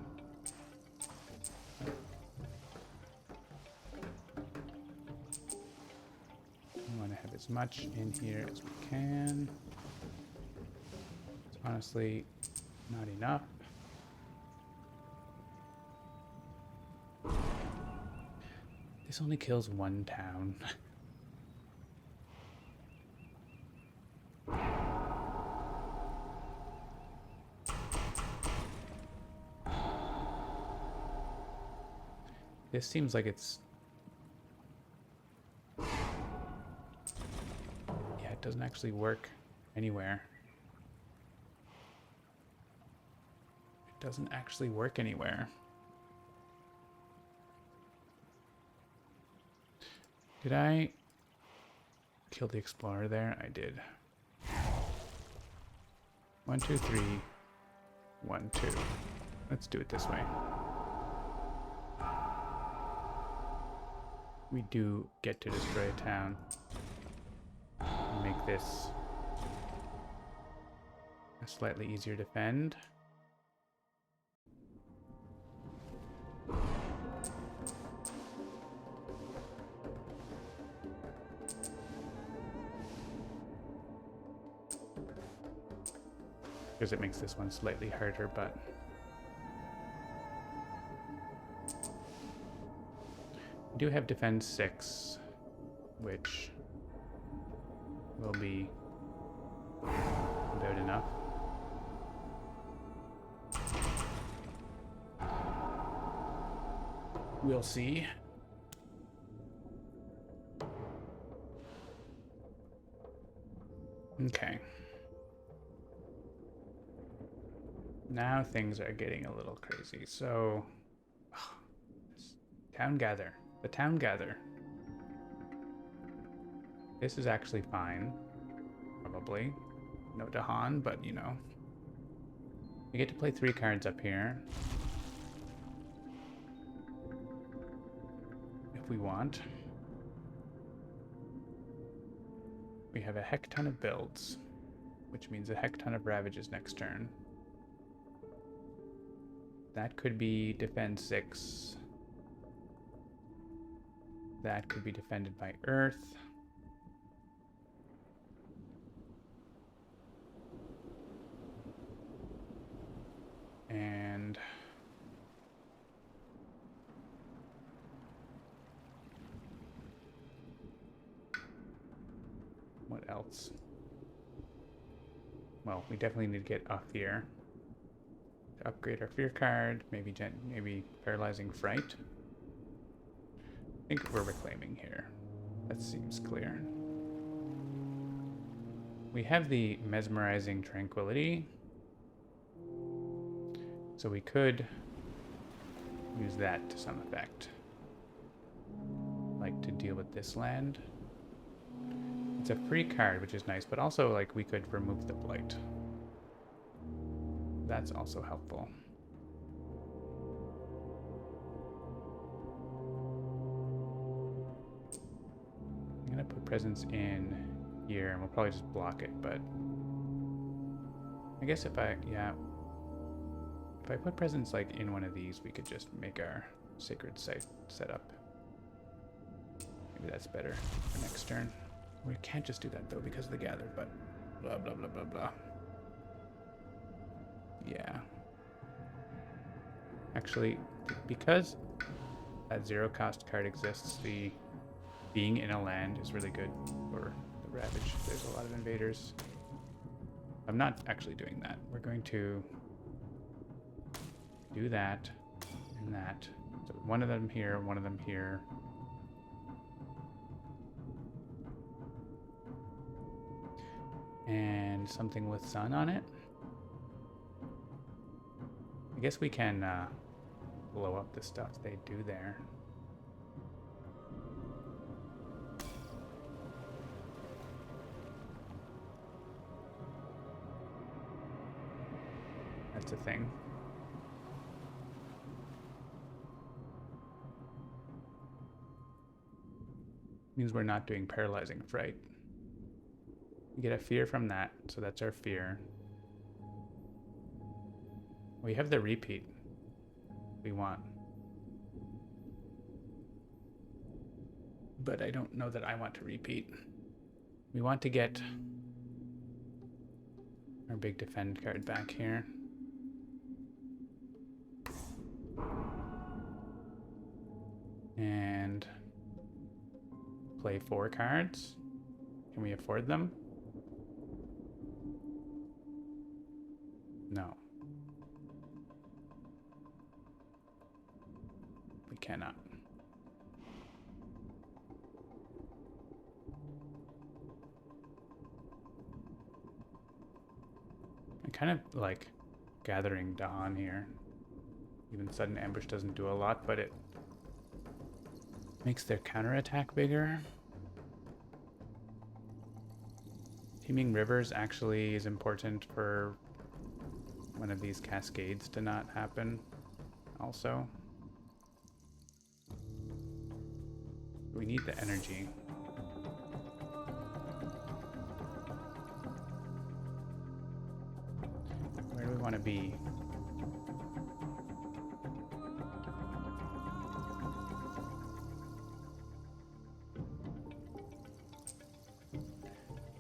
We want to have as much in here as we can. It's honestly not enough. This only kills one town. This seems like it's... Yeah, it doesn't actually work anywhere. It doesn't actually work anywhere. Did I kill the explorer there? I did. 1, 2, 3. 1, 2. Let's do it this way. We do get to destroy a town. Make this a slightly easier defend. Because it makes this one slightly harder, but we do have defend 6, which will be about enough. We'll see. Okay. Now things are getting a little crazy. So, town gather. The town gather. This is actually fine. Probably. No Dahan, but you know. We get to play 3 cards up here. If we want. We have a heck ton of builds, which means a heck ton of ravages next turn. That could be defend 6. That could be defended by Earth. And what else? Well, we definitely need to get off here. To upgrade our fear card, maybe paralyzing fright. I think we're reclaiming here. That seems clear. We have the mesmerizing tranquility, so we could use that to some effect. Like to deal with this land. It's a free card, which is nice, but also like we could remove the blight. That's also helpful. I'm gonna put presence in here, and we'll probably just block it, but I guess if I put presence like in one of these, we could just make our sacred site set up. Maybe that's better for next turn. We can't just do that though because of the gather, but blah blah blah blah blah. Yeah. Actually, because that 0 cost card exists, the being in a land is really good for the ravage. There's a lot of invaders. I'm not actually doing that. We're going to do that and that. So one of them here, one of them here. And something with sun on it. I guess we can blow up the stuff they do there. That's a thing. Means we're not doing paralyzing fright. We get a fear from that, so that's our fear. We have the repeat we want. But I don't know that I want to repeat. We want to get our big defend card back here. And play 4 cards. Can we afford them? No. We cannot. I kind of like Gathering Dawn here. Even Sudden Ambush doesn't do a lot, but it makes their counterattack bigger. Teeming Rivers actually is important for one of these cascades to not happen also. We need the energy. Where do we want to be?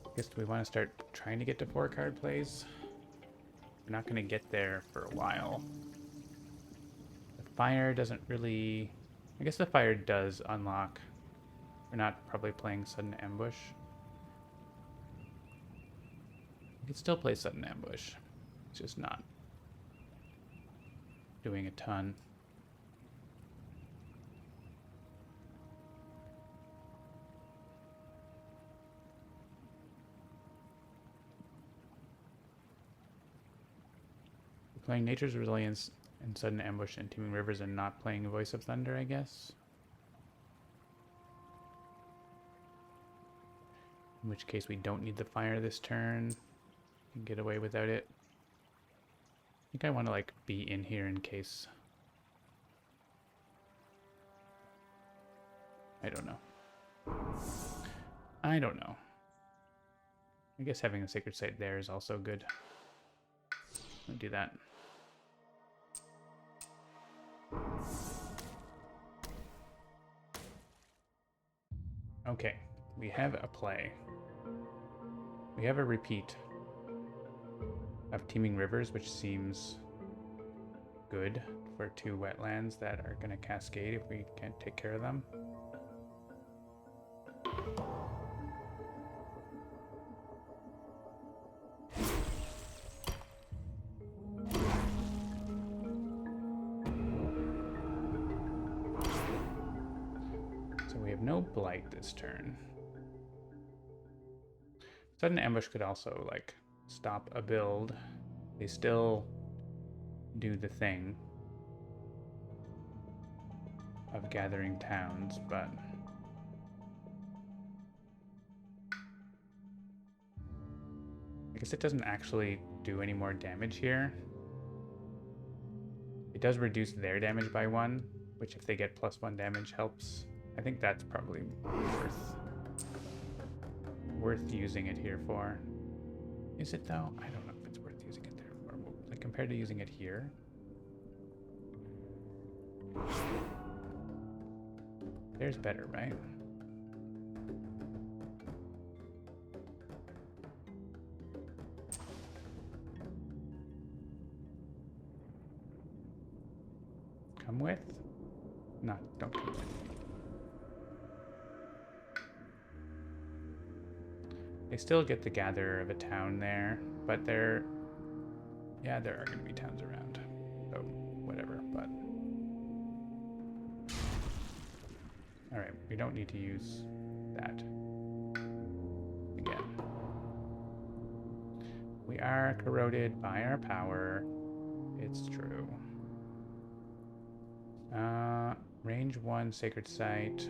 I guess we want to start trying to get to 4 card plays. We're not going to get there for a while. The fire doesn't really... I guess the fire does unlock. We're not probably playing Sudden Ambush. We can still play Sudden Ambush. It's just not doing a ton. We're playing Nature's Resilience and Sudden Ambush and Teeming Rivers and not playing Voice of Thunder, I guess. In which case we don't need the fire this turn. We can get away without it. I think I want to like be in here in case. I don't know. I don't know. I guess having a Sacred Site there is also good. I'll do that. Okay, we have a play. We have a repeat of Teeming Rivers, which seems good for 2 wetlands that are going to cascade if we can't take care of them. So we have no blight this turn. Sudden Ambush could also like stop a build. They still do the thing of gathering towns, but I guess it doesn't actually do any more damage here. It does reduce their damage by 1, which if they get +1 damage helps. I think that's probably worth using it here for. Is it though? I don't know if it's worth using it there for. Like compared to using it here. There's better, right? Come with? No, don't come with. They still get the gather of a town there, but there are going to be towns around. So, whatever, but... Alright, we don't need to use that again. We are corroded by our power. It's true. Range 1 Sacred Site.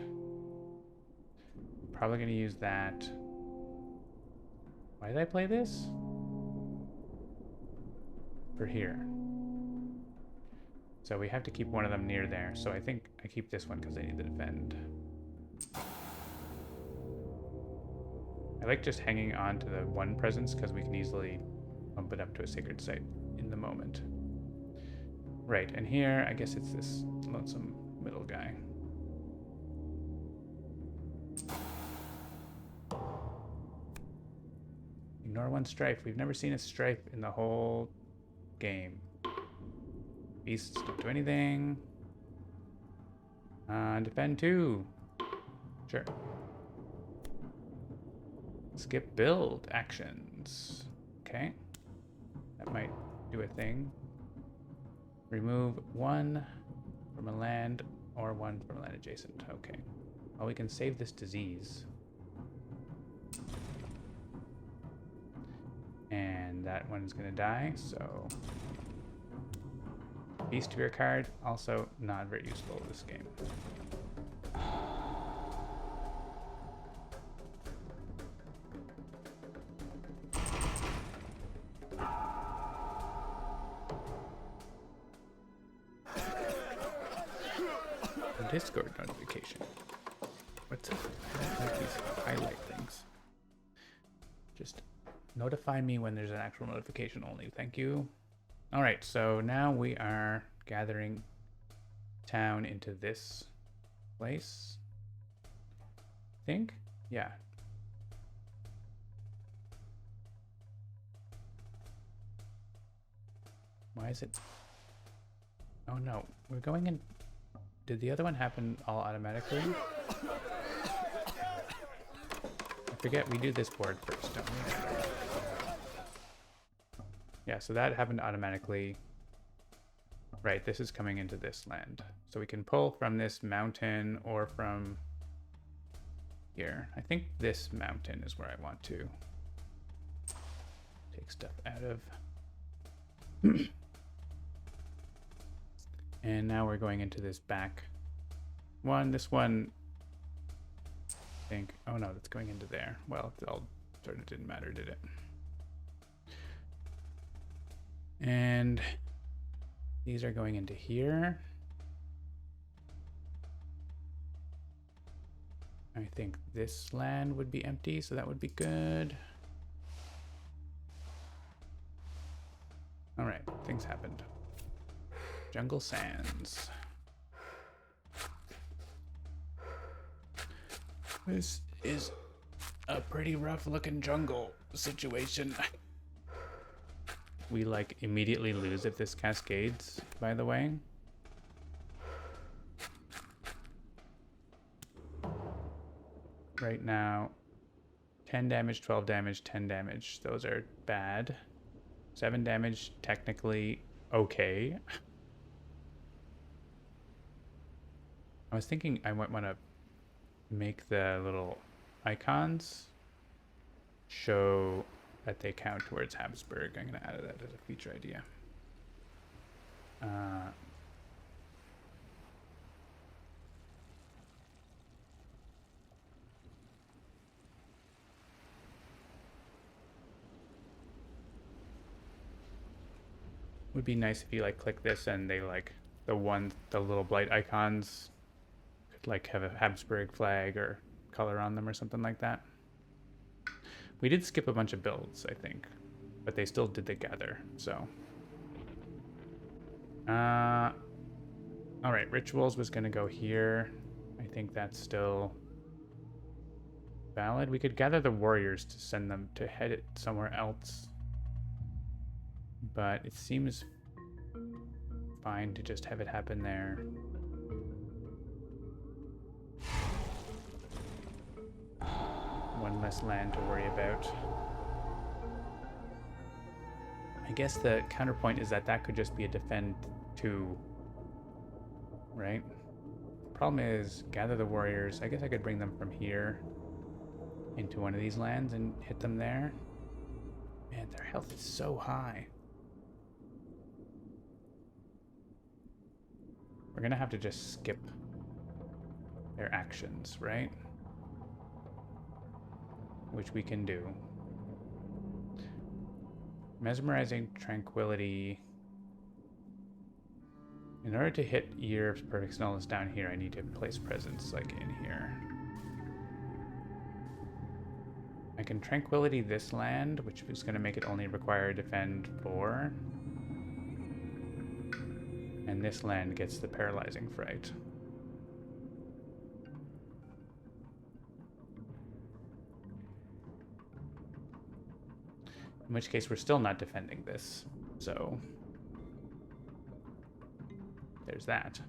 Probably going to use that. Why did I play this? For here. So we have to keep one of them near there. So I think I keep this one because I need to defend. I like just hanging on to the 1 presence because we can easily bump it up to a Sacred Site in the moment. Right, and here, I guess it's this lonesome middle guy. Ignore one strife. We've never seen a strife in the whole game. Beasts don't do anything. Defend 2. Sure. Skip build actions. Okay. That might do a thing. Remove 1 from a land or 1 from a land adjacent. Okay. Well, we can save this disease. And that one's gonna die, so... Beast to your card, also not very useful this game. Discord notification. What's up? I don't like these highlight things. Just notify me when there's an actual notification only. Thank you. All right, so now we are gathering town into this place. I think? Yeah. Why is it? Oh no, we're going in. Did the other one happen all automatically? I forget we do this board first, don't we? Yeah, so that happened automatically. Right, this is coming into this land. So we can pull from this mountain or from here. I think this mountain is where I want to take stuff out of. And now we're going into this back one. This one, I think, oh no, that's going into there. Well, it all sort of didn't matter, did it? And these are going into here. I think this land would be empty, so that would be good. All right, things happened. Jungle Sands. This is a pretty rough looking jungle situation. We like immediately lose if this cascades, by the way. Right now, 10 damage, 12 damage, 10 damage. Those are bad. 7 damage, technically okay. I was thinking I might want to make the little icons show that they count towards Habsburg. I'm going to add that as a feature idea. Would be nice if you like click this and they like the little blight icons could like have a Habsburg flag or color on them or something like that. We did skip a bunch of builds, I think, but they still did the gather, so. All right, rituals was gonna go here. I think that's still valid. We could gather the warriors to send them to head it somewhere else, but it seems fine to just have it happen there. One less land to worry about. I guess the counterpoint is that that could just be a defend 2, right? Problem is, gather the warriors. I guess I could bring them from here into one of these lands and hit them there. Man, their health is so high. We're gonna have to just skip their actions, right? Which we can do. Mesmerizing Tranquility. In order to hit Year of Perfect Stillness down here, I need to place presence like in here. I can Tranquility this land, which is going to make it only require defend 4. and this land gets the paralyzing fright. In which case, we're still not defending this. So, there's that.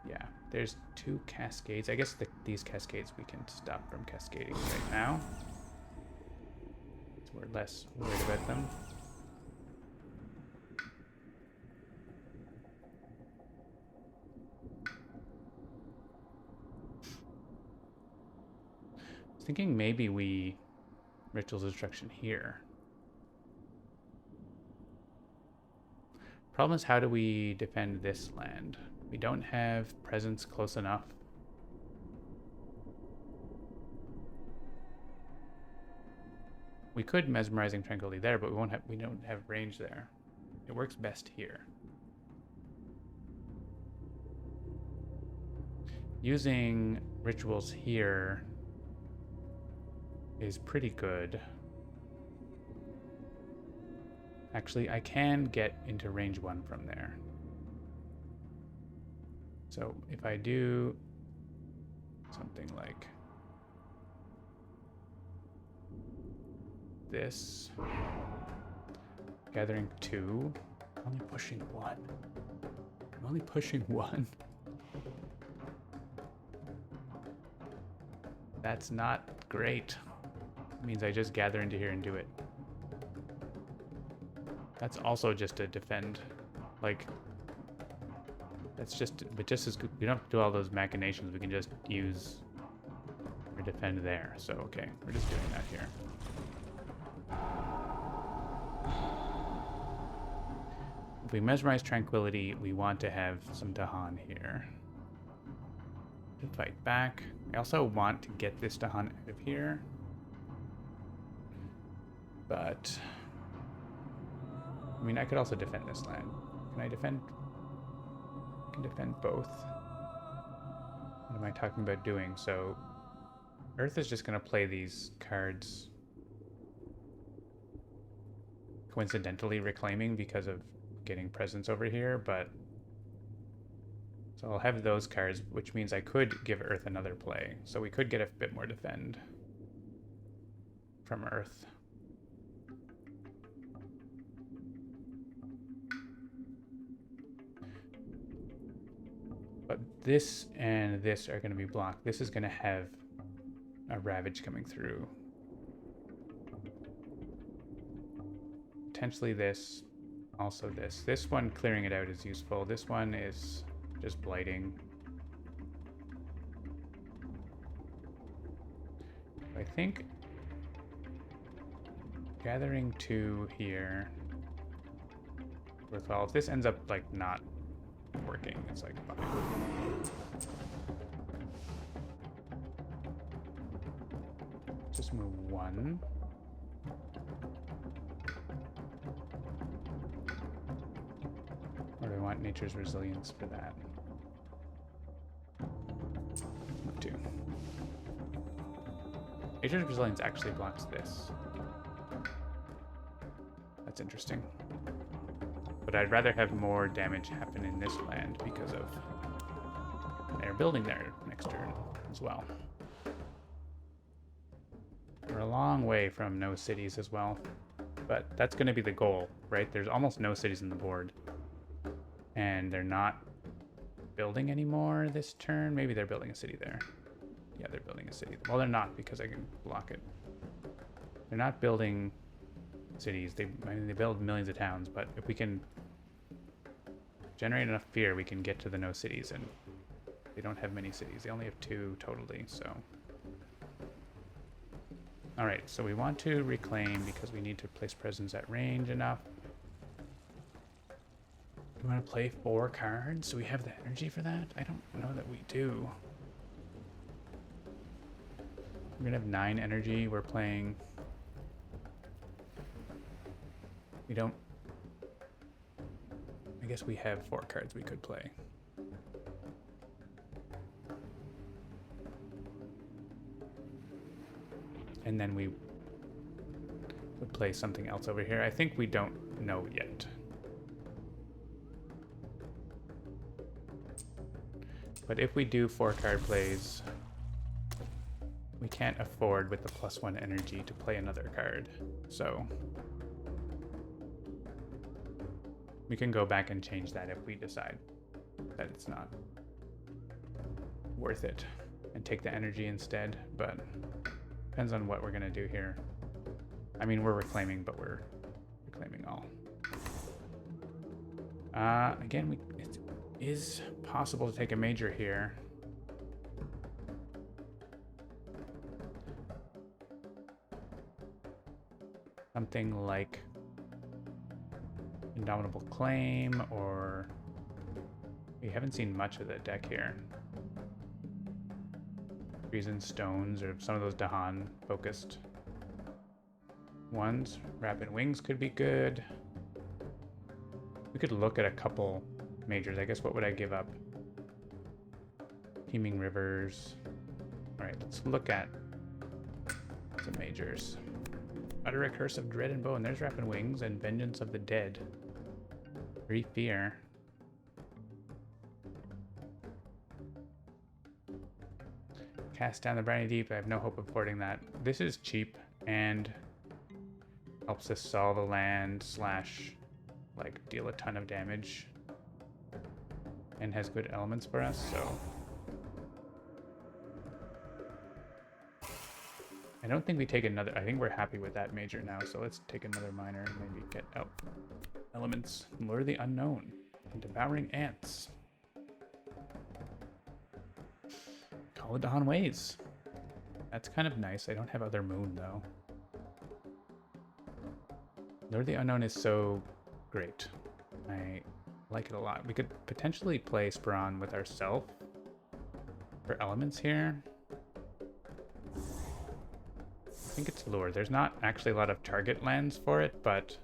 Yeah, there's 2 cascades. I guess these cascades we can stop from cascading right now. So we're less worried about them. Thinking maybe we rituals destruction here. Problem is, how do we defend this land? We don't have presence close enough. We could mesmerizing tranquility there, but we don't have range there. It works best here. Using rituals here is pretty good. Actually, I can get into range 1 from there. So if I do something like this, gathering 2, I'm only pushing 1. I'm only pushing 1. That's not great. It means I just gather into here and do it. That's also just to defend. Like, that's just, but just as good. We don't have to do all those machinations. We can just use or defend there. So, okay, we're just doing that here. If we mesmerize tranquility, we want to have some Dahan here to fight back. I also want to get this Dahan out of here. But I mean, I could also defend this land. Can I defend? I can defend both. What am I talking about doing? So, Earth is just going to play these cards coincidentally reclaiming because of getting presence over here, but so I'll have those cards, which means I could give Earth another play. So we could get a bit more defend from Earth. But this and this are going to be blocked. This is going to have a Ravage coming through. Potentially this, also this. This one, clearing it out is useful. This one is just blighting. I think gathering 2 here worthwhile. If this ends up like not working, it's like fine. Just move 1. Or do I want nature's resilience for that? Move 2. Nature's resilience actually blocks this. That's interesting. But I'd rather have more damage happen in this land because of they're building there next turn as well. We're a long way from no cities as well, but that's going to be the goal, right? There's almost no cities in the board, and they're not building anymore this turn. Maybe they're building a city there. Yeah, they're building a city. Well, they're not because I can block it. They're not building cities. I mean, they build millions of towns, but if we can generate enough fear, we can get to the no cities, and they don't have many cities. They only have 2 totally, so. All right, so we want to reclaim because we need to place presence at range enough. Do we want to play 4 cards? Do we have the energy for that? I don't know that we do. We're gonna have 9 energy. We're playing. We don't. I guess we have 4 cards we could play. And then we would play something else over here. I think we don't know yet. But if we do 4 card plays, we can't afford with the +1 energy to play another card. So we can go back and change that if we decide that it's not worth it and take the energy instead, but depends on what we're gonna do here. I mean, we're reclaiming, but we're reclaiming all. Again, it is possible to take a major here. Something like Indomitable Claim, or we haven't seen much of the deck here. Trees and Stones, or some of those Dahan focused ones. Rapid Wings could be good. We could look at a couple majors. I guess what would I give up? Teeming Rivers. Alright, let's look at some majors. Utter a Curse of Dread and Bone. There's Rapid Wings and Vengeance of the Dead. Free Fear. Cast Down the Briny Deep. I have no hope of affording that. This is cheap and helps us solve a land slash like deal a ton of damage and has good elements for us, so I don't think we take another. I think we're happy with that major now, so let's take another minor and maybe get out elements. Lure the Unknown and Devouring Ants. Call it Dahan Ways. That's kind of nice. I don't have Other Moon though. Lure the Unknown is so great. I like it a lot. We could potentially play Speron with ourselves for elements here. I think it's Lure. There's not actually a lot of target lands for it, but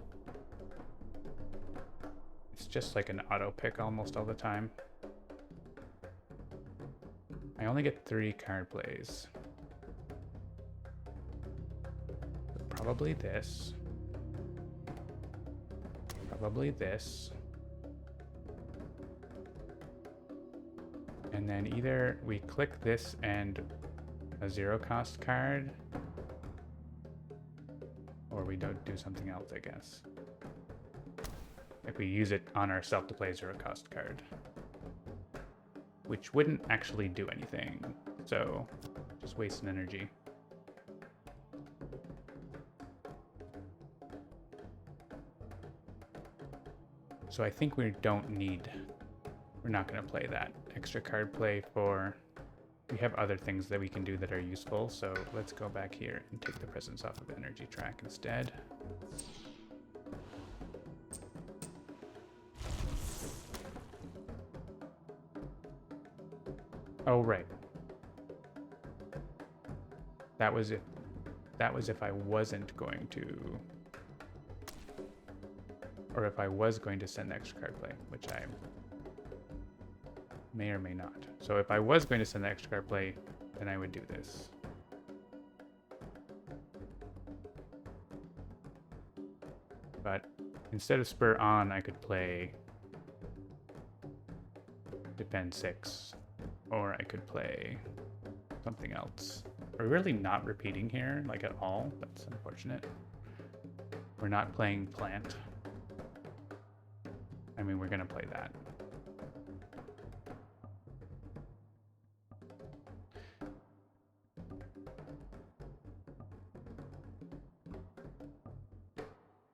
it's just like an auto pick almost all the time. I only get 3 card plays. Probably this. Probably this. And then either we click this and a 0-cost card, or we don't do something else, I guess. If we use it on ourselves to play a 0-cost card. Which wouldn't actually do anything, so just waste an energy. So I think we don't need, we're not going to play that extra card play for, we have other things that we can do that are useful, so let's go back here and take the presence off of the energy track instead. Oh, right. That was if I wasn't going to, or if I was going to send the extra card play, which I may or may not. So if I was going to send the extra card play, then I would do this. But instead of Spur On, I could play Defend 6, or I could play something else. We're really not repeating here, like at all. That's unfortunate. We're not playing Plant. I mean, we're gonna play that.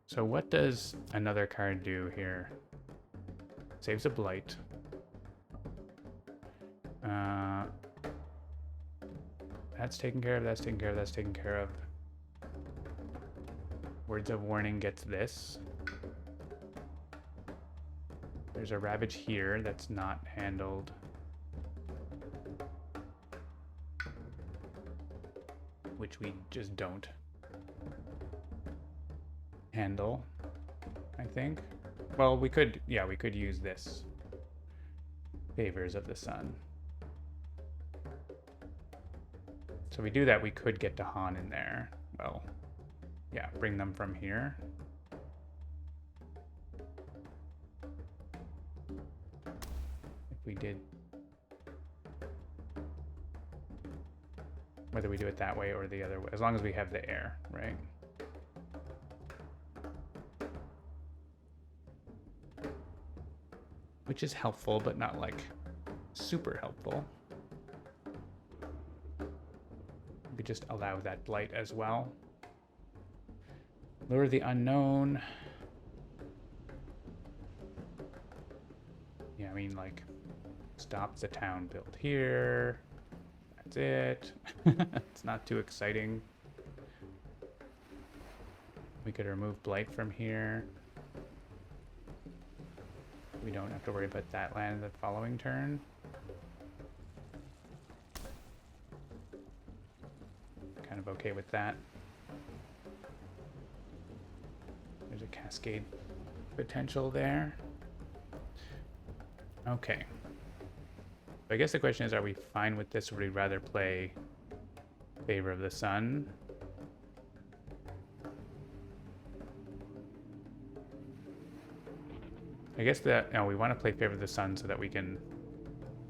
So what does another card do here? Saves a Blight. That's taken care of, that's taken care of, that's taken care of. Words of Warning gets this. There's a Ravage here that's not handled. Which we just don't handle, I think. Well, we could, yeah, we could use this. Favors of the Sun. So we do that, we could get Dahan in there. well, yeah, bring them from here. If we did, whether we do it that way or the other way, as long as we have the air, right? Which is helpful, but not like super helpful. We just allow that blight as well. Lure the unknown. Yeah, I mean, like, stop the town build here. That's it. It's not too exciting. We could remove blight from here. We don't have to worry about that land the following turn. Kind of okay with that. There's a cascade potential there. Okay. So I guess the question is, are we fine with this, or would we rather play Favor of the Sun? I guess that we want to play Favor of the Sun so that we can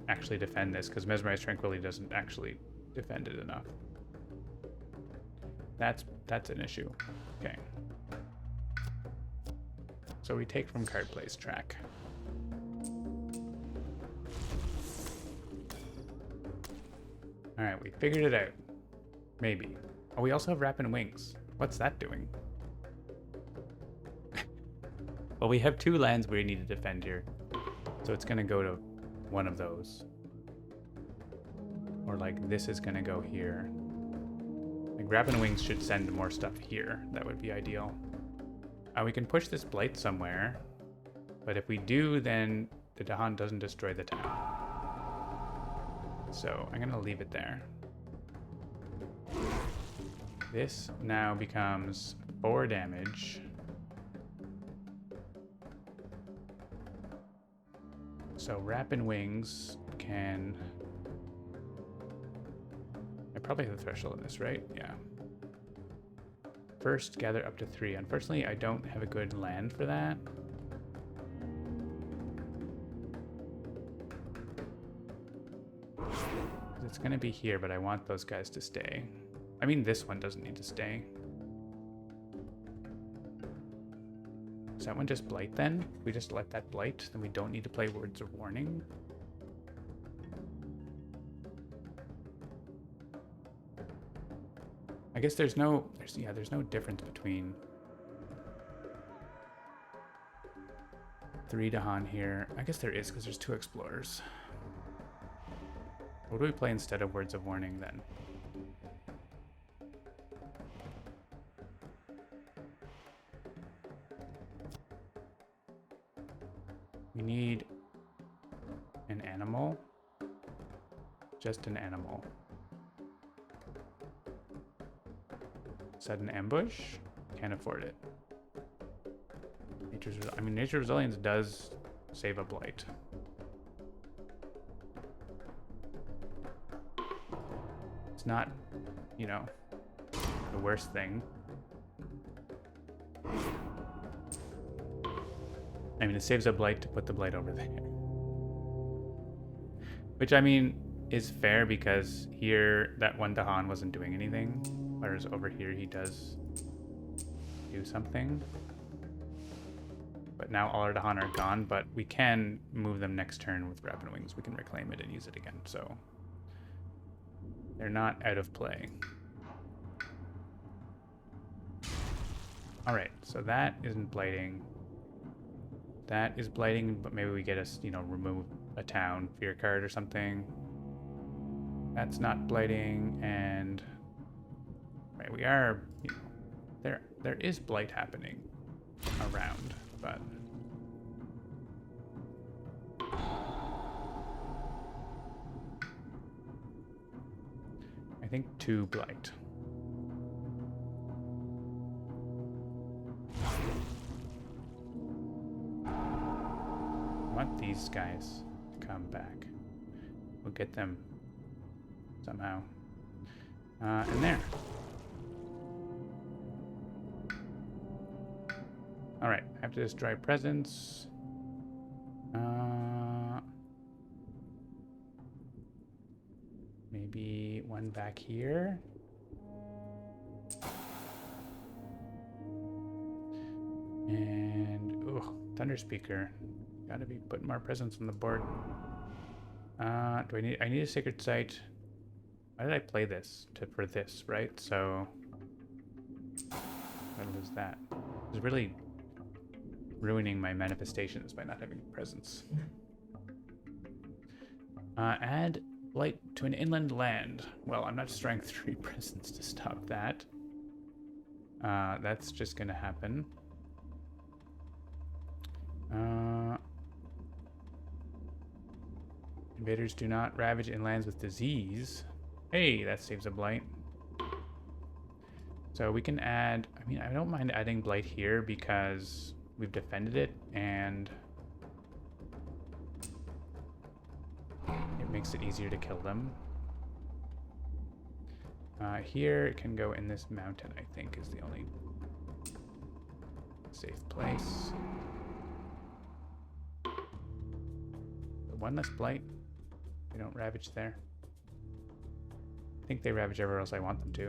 actually defend this, because Mesmerized Tranquility doesn't actually defend it enough. That's an issue. Okay. So we take from card plays track. All right, we figured it out. Maybe. Oh, we also have Rapid Wings. What's that doing? Well, we have 2 lands we need to defend here. So it's going to go to one of those. Or like this is going to go here. Like Rapid Wings should send more stuff here. That would be ideal. We can push this Blight somewhere. But if we do, then the Dahan doesn't destroy the town. So I'm going to leave it there. This now becomes 4 damage. So Rapid Wings can... I probably have the threshold in this, right? Yeah. First, gather up to 3. Unfortunately, I don't have a good land for that. It's going to be here, but I want those guys to stay. I mean, this one doesn't need to stay. Does that one just blight then? We just let that blight, then we don't need to play Words of Warning. I guess there's no difference between 3 Dahan here. I guess there is, because there's 2 Explorers. What do we play instead of Words of Warning then? We need an animal. Just an animal. Set an ambush? Can't afford it. Nature's Resilience does save a blight. It's not, you know, the worst thing. I mean, it saves a blight to put the blight over there. Which, I mean, is fair because here that one Dahan wasn't doing anything. Whereas over here he does do something. But now all our Dahan are gone, but we can move them next turn with Rapid Wings. We can reclaim it and use it again, so they're not out of play. Alright, so that isn't blighting. That is blighting, but maybe we get us, you know, remove a town fear card or something. That's not blighting, and right, we are, you know, there is blight happening around, but I think 2 blight. I want these guys to come back. We'll get them somehow. And there. All right, I have to destroy presence. Maybe one back here. And Thunder Speaker. Gotta be putting more presence on the board. I need a sacred site. Why did I play this for this, right? So I lose that. It's really ruining my manifestations by not having presence. Add blight to an inland land. Well, I'm not destroying 3 presence to stop that. That's just gonna happen. Invaders do not ravage inlands with disease. Hey, that saves a blight. So we can add, I mean, I don't mind adding blight here because we've defended it and it makes it easier to kill them. Here it can go in this mountain, I think, is the only safe place. One less blight. They don't ravage there. I think they ravage everywhere else I want them to.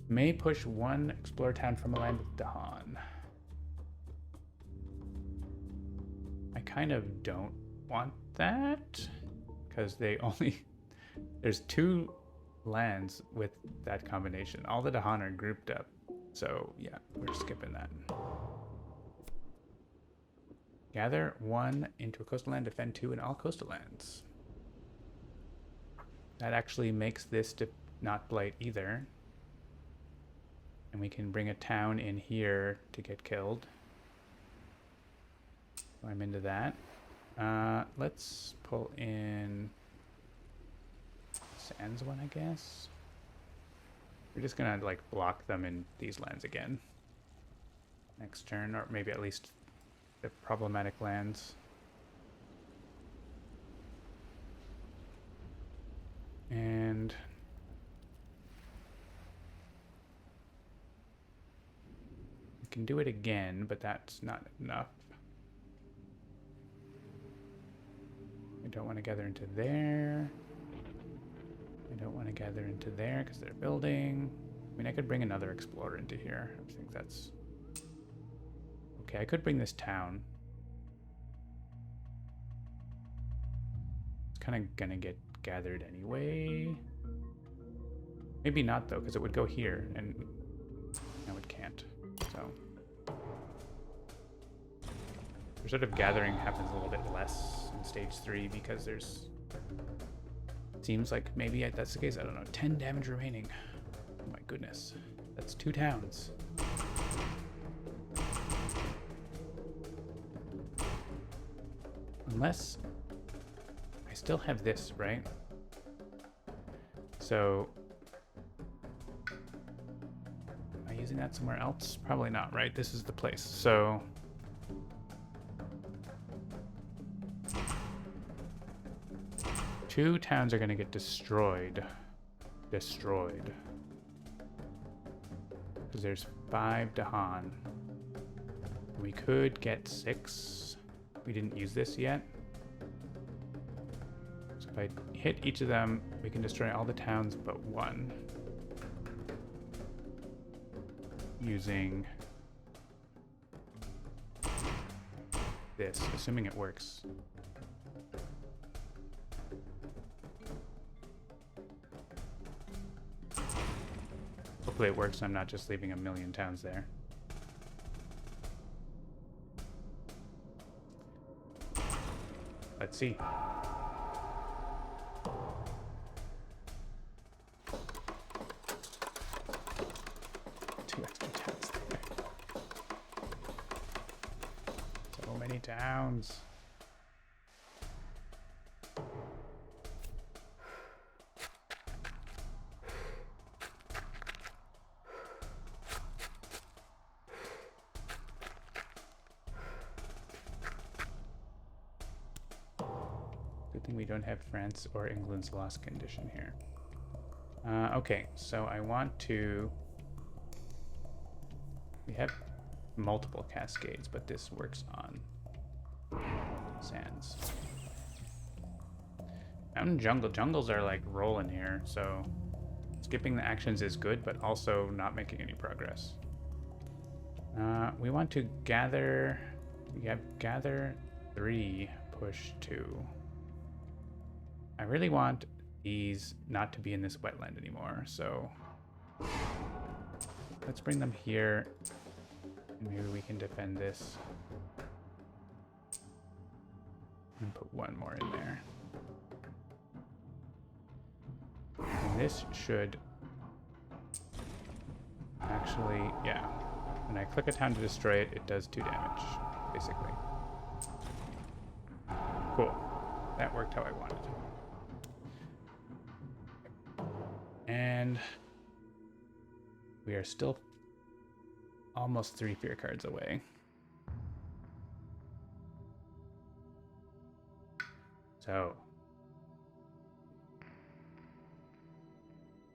May push 1 explorer town from a land with Dahan. I kind of don't want that because they only there's 2 lands with that combination. All the Dahan are grouped up. So yeah, we're skipping that. Gather 1 into a coastal land, defend 2 in all coastal lands. That actually makes this not blight either. And we can bring a town in here to get killed. So I'm into that. Let's pull in Sands one, I guess. We're just gonna like block them in these lands again. Next turn, or maybe at least the problematic lands. And we can do it again, but that's not enough. I don't want to gather into there. I don't want to gather into there because they're building. I mean, I could bring another explorer into here. I think that's okay. I could bring this town. It's kind of gonna get gathered anyway. Maybe not though, because it would go here, and no, it can't. So the sort of gathering happens a little bit less in stage 3 because there's seems like maybe that's the case. I don't know. 10 damage remaining. Oh my goodness, that's 2 towns. Unless I still have this, right? So am I using that somewhere else? Probably not, right? This is the place. So two towns are going to get destroyed. Destroyed. Because there's 5 Dahan. We could get 6. We didn't use this yet. So if I hit each of them, we can destroy all the towns but 1. Using this, assuming it works. Hopefully it works. I'm not just leaving a million towns there. Let's see. Two extra towns there. So many towns. Good thing we don't have France or England's lost condition here. Okay, so I want to... We have multiple cascades, but this works on sands. Mountain jungles are like rolling here, so skipping the actions is good, but also not making any progress. We want to gather. We have gather 3, push 2. I really want these not to be in this wetland anymore, so let's bring them here. Maybe we can defend this. And put 1 more in there. And this should actually, yeah. When I click a town to destroy it, it does 2 damage, basically. Cool. That worked how I wanted. And we are still almost 3 fear cards away. So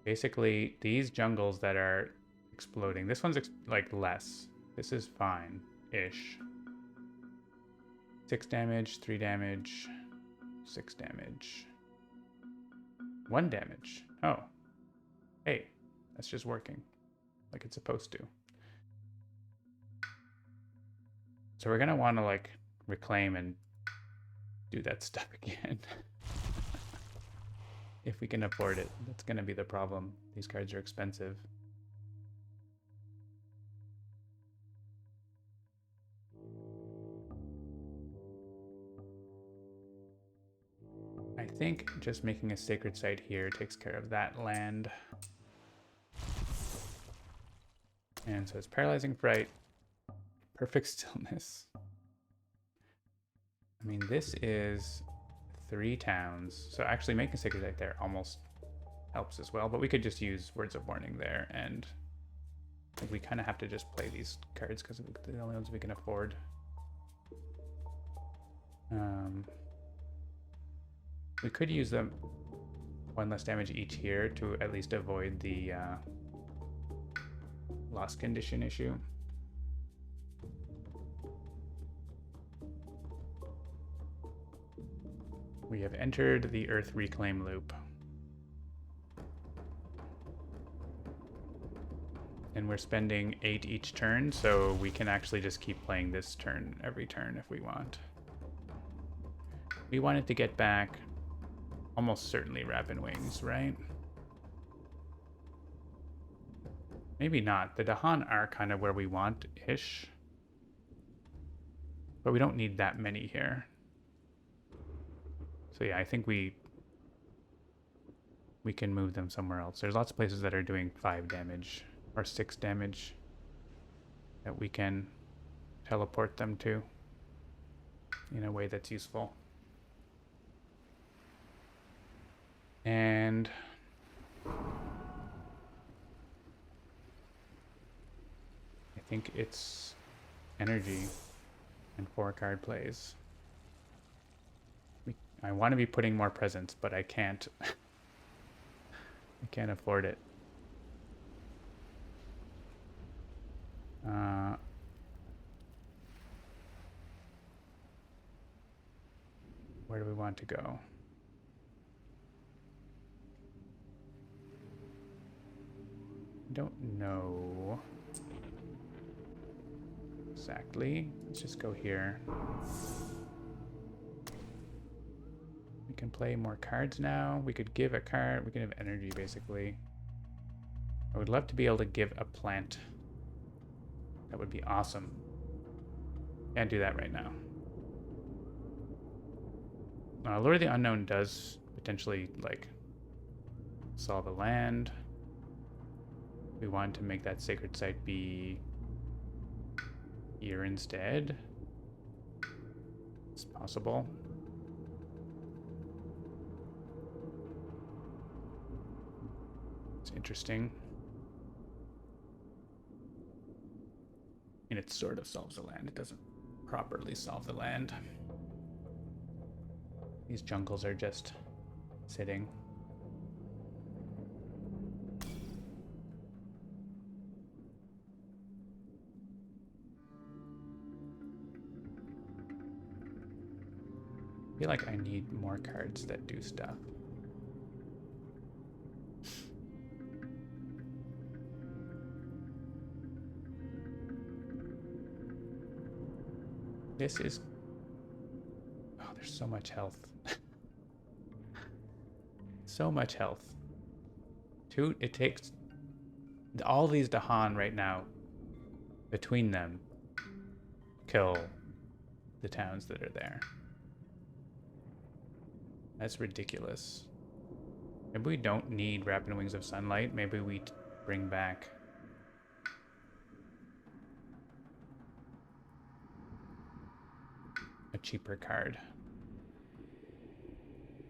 basically, these jungles that are exploding, this one's like less. This is fine-ish. 6 damage, 3 damage, 6 damage, 1 damage. Oh, hey, that's just working like it's supposed to. So we're gonna want to like reclaim and do that stuff again. If we can afford it. That's gonna be the problem. These cards are expensive. I think just making a sacred site here takes care of that land. And so it's paralyzing fright, perfect stillness. I mean, this is 3 towns. So actually making a sacred site there almost helps as well, but we could just use words of warning there, and I think we kind of have to just play these cards because they're the only ones we can afford. We could use them 1 less damage each here to at least avoid the lost condition issue. We have entered the Earth Reclaim loop. And we're spending 8 each turn, so we can actually just keep playing this turn every turn if we want. We wanted to get back almost certainly Rapid Wings, right? Maybe not. The Dahan are kind of where we want-ish. But we don't need that many here. So yeah, I think we can move them somewhere else. There's lots of places that are doing 5 damage or 6 damage that we can teleport them to in a way that's useful. And I think it's energy and 4 card plays. I want to be putting more presents, but I can't. I can't afford it. Where do we want to go? I don't know exactly. Let's just go here. We can play more cards now. We could give a card. We can have energy, basically. I would love to be able to give a plant. That would be awesome. Can't do that right now. Lure of the Unknown does potentially, like, solve the land. We want to make that sacred site be here instead. It's possible. It's interesting. And it sort of solves the land. It doesn't properly solve the land. These jungles are just sitting. I feel like I need more cards that do stuff. This is... Oh, there's so much health. So much health. It takes all these Dahan right now, between them, kill the towns that are there. That's ridiculous. Maybe we don't need Rapid Wings of Sunlight. Maybe we bring back a cheaper card.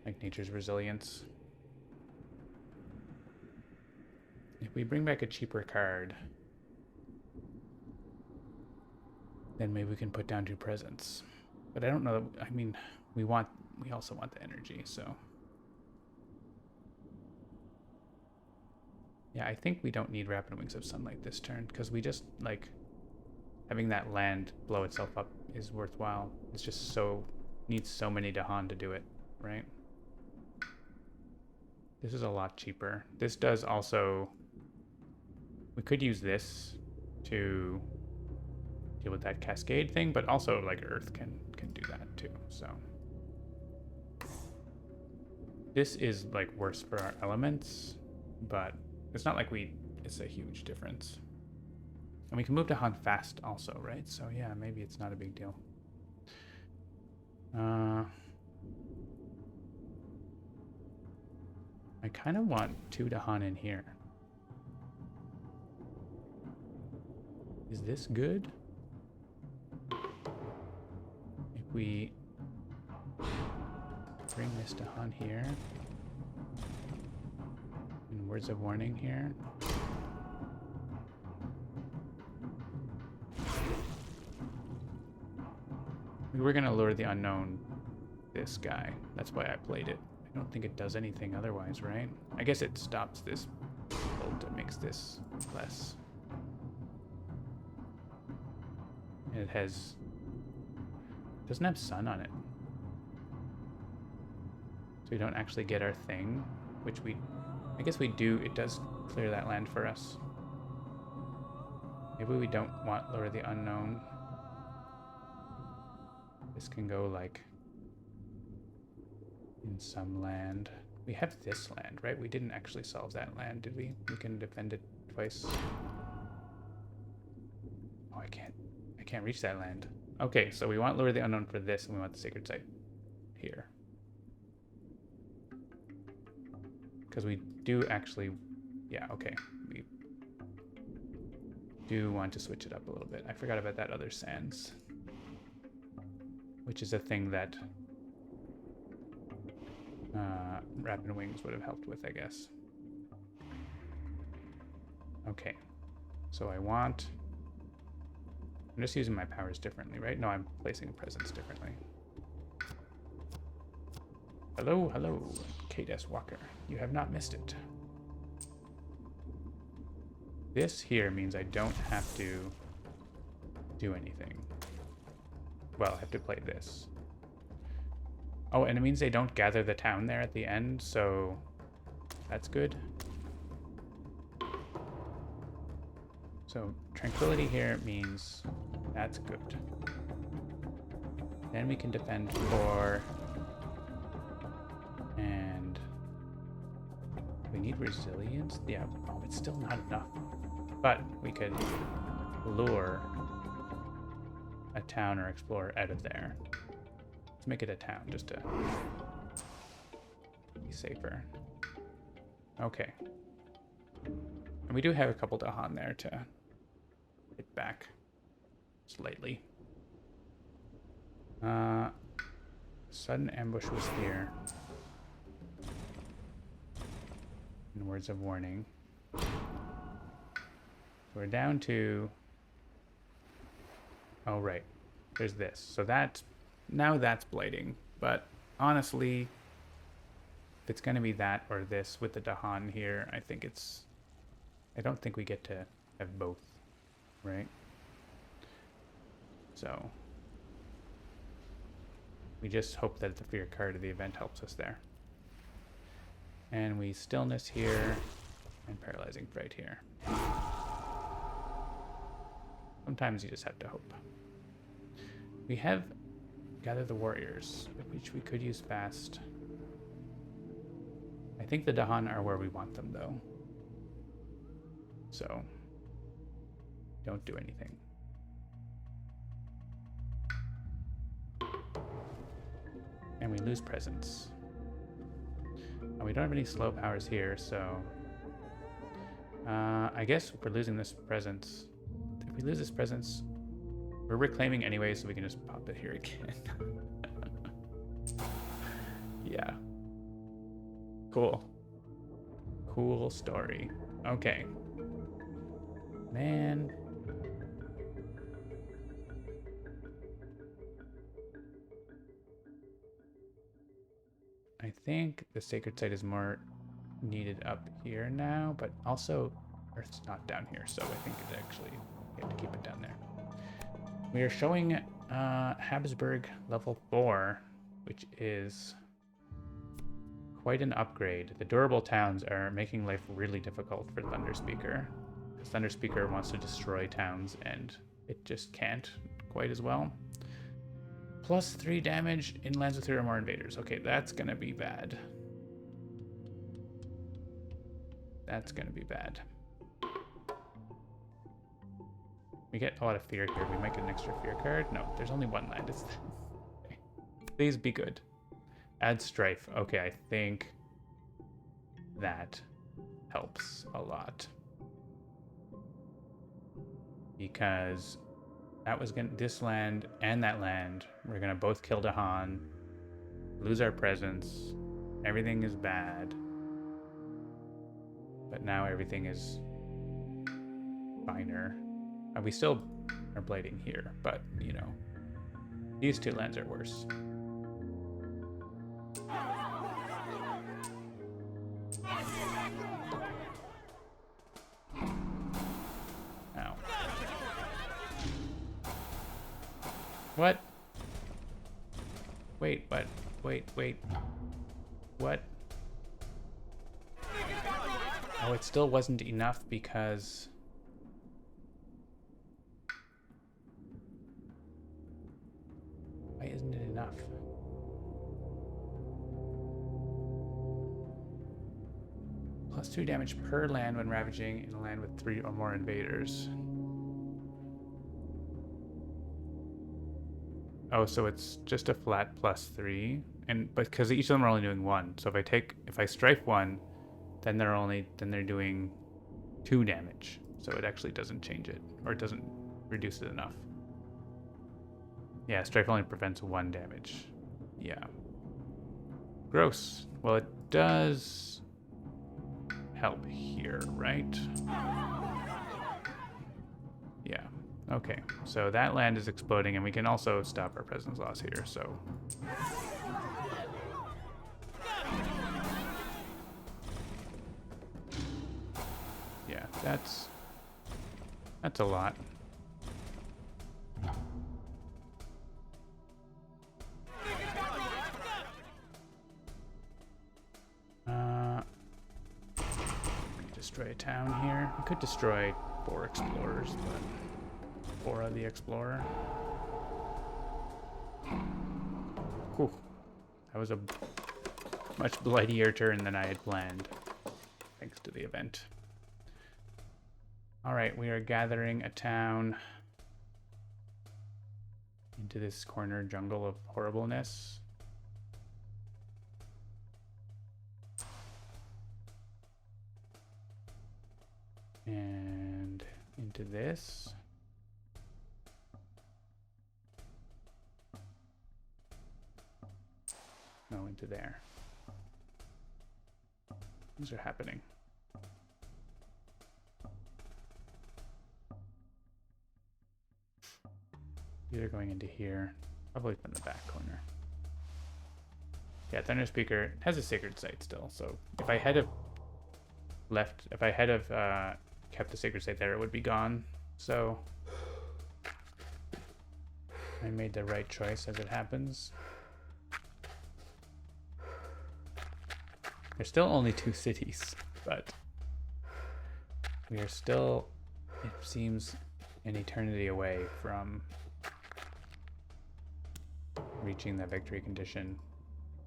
Like Nature's Resilience. If we bring back a cheaper card, then maybe we can put down 2 presents. But I don't know. I mean, we also want the energy, so. Yeah, I think we don't need Rapid Wings of Sunlight this turn, because we just, like, having that land blow itself up is worthwhile. It's just needs so many Dahan to do it, right? This is a lot cheaper. This does also, we could use this to deal with that cascade thing, but also, like, Earth can do that too, so. This is, like, worse for our elements, but it's not like it's a huge difference. And we can move to Han fast also, right? So yeah, maybe it's not a big deal. I kind of want 2 Dahan in here. Is this good? If we bring this Dahan here, and Words of Warning here. We were gonna lure the unknown this guy. That's why I played it. I don't think it does anything otherwise, right? I guess it stops this bolt. It makes this less. And it doesn't have sun on it. So we don't actually get our thing, which I guess we do. It does clear that land for us. Maybe we don't want Lure the Unknown. This can go, like, in some land. We have this land, right? We didn't actually solve that land, did we? We can defend it twice. Oh, I can't reach that land. Okay, so we want Lure the Unknown for this, and we want the Sacred Site here. Because we do actually... Yeah, okay. We do want to switch it up a little bit. I forgot about that other sands, which is a thing that Rapid Wings would have helped with, I guess. Okay, so I'm just using my powers differently, right? No, I'm placing presents differently. Hello, hello, Kate S. Walker. You have not missed it. This here means I don't have to do anything. Well, I have to play this. Oh, and it means they don't gather the town there at the end, so that's good. So tranquility here means that's good. Then we can defend 4. And we need resilience. Yeah, oh, it's still not enough. But we could lure a town or explorer out of there. Let's make it a town just to be safer. Okay. And we do have a couple Dahan there to hit back slightly. Sudden ambush was here. And Words of Warning. We're down to... Oh, right. There's this. So now that's blighting. But honestly, if it's going to be that or this with the Dahan here, I don't think we get to have both, right? So We just hope that the fear card of the event helps us there. And we stillness here and paralyzing fright here. Sometimes you just have to hope. We have gather the warriors, which we could use fast. I think the Dahan are where we want them though. So don't do anything. And we lose presence. And we don't have any slow powers here, so I guess we're losing this presence. If we lose this presence, we're reclaiming anyway, so we can just pop it here again. Yeah. Cool. Cool story. Okay. Man. I think the sacred site is more needed up here now, but also Earth's not down here, so I think it actually, we have to keep it down there. We are showing Habsburg level 4, which is quite an upgrade. The durable towns are making life really difficult for Thunderspeaker. Thunderspeaker wants to destroy towns, and it just can't quite as well. Plus 3 damage in lands with 3 or more invaders. Okay, that's gonna be bad. That's gonna be bad. We get a lot of fear here. We might get an extra fear card. No, there's only 1 land. It's okay. Please be good. Add strife. Okay, I think that helps a lot. Because that was gonna, this land and that land, we're gonna both kill Dahan, lose our presence, everything is bad. But now everything is finer. We still are blading here, but you know, these 2 lands are worse. Ow. What? Wait, what? Wait. What? Oh, it still wasn't enough because... Why isn't it enough? Plus 2 damage per land when ravaging in a land with 3 or more invaders. Oh, so it's just a flat plus 3, and but because each of them are only doing 1. So if I strife 1, then they're doing 2 damage. So it actually doesn't change it, or it doesn't reduce it enough. Yeah, strife only prevents 1 damage. Yeah. Gross. Well, it does help here, right? Yeah. Okay, so that land is exploding, and we can also stop our presence loss here, so... Yeah, that's a lot. Destroy a town here. We could destroy 4 explorers, but... Aura the Explorer. Whew. That was a much bloodier turn than I had planned, thanks to the event. Alright, we are gathering a town into this corner jungle of horribleness. And into this. No, into there. Things are happening. These are going into here, probably from the back corner. Yeah, Thunderspeaker has a sacred site still, so if I had kept the sacred site there, it would be gone. So I made the right choice as it happens. There's still only 2 cities, but we are still, it seems, an eternity away from reaching the victory condition.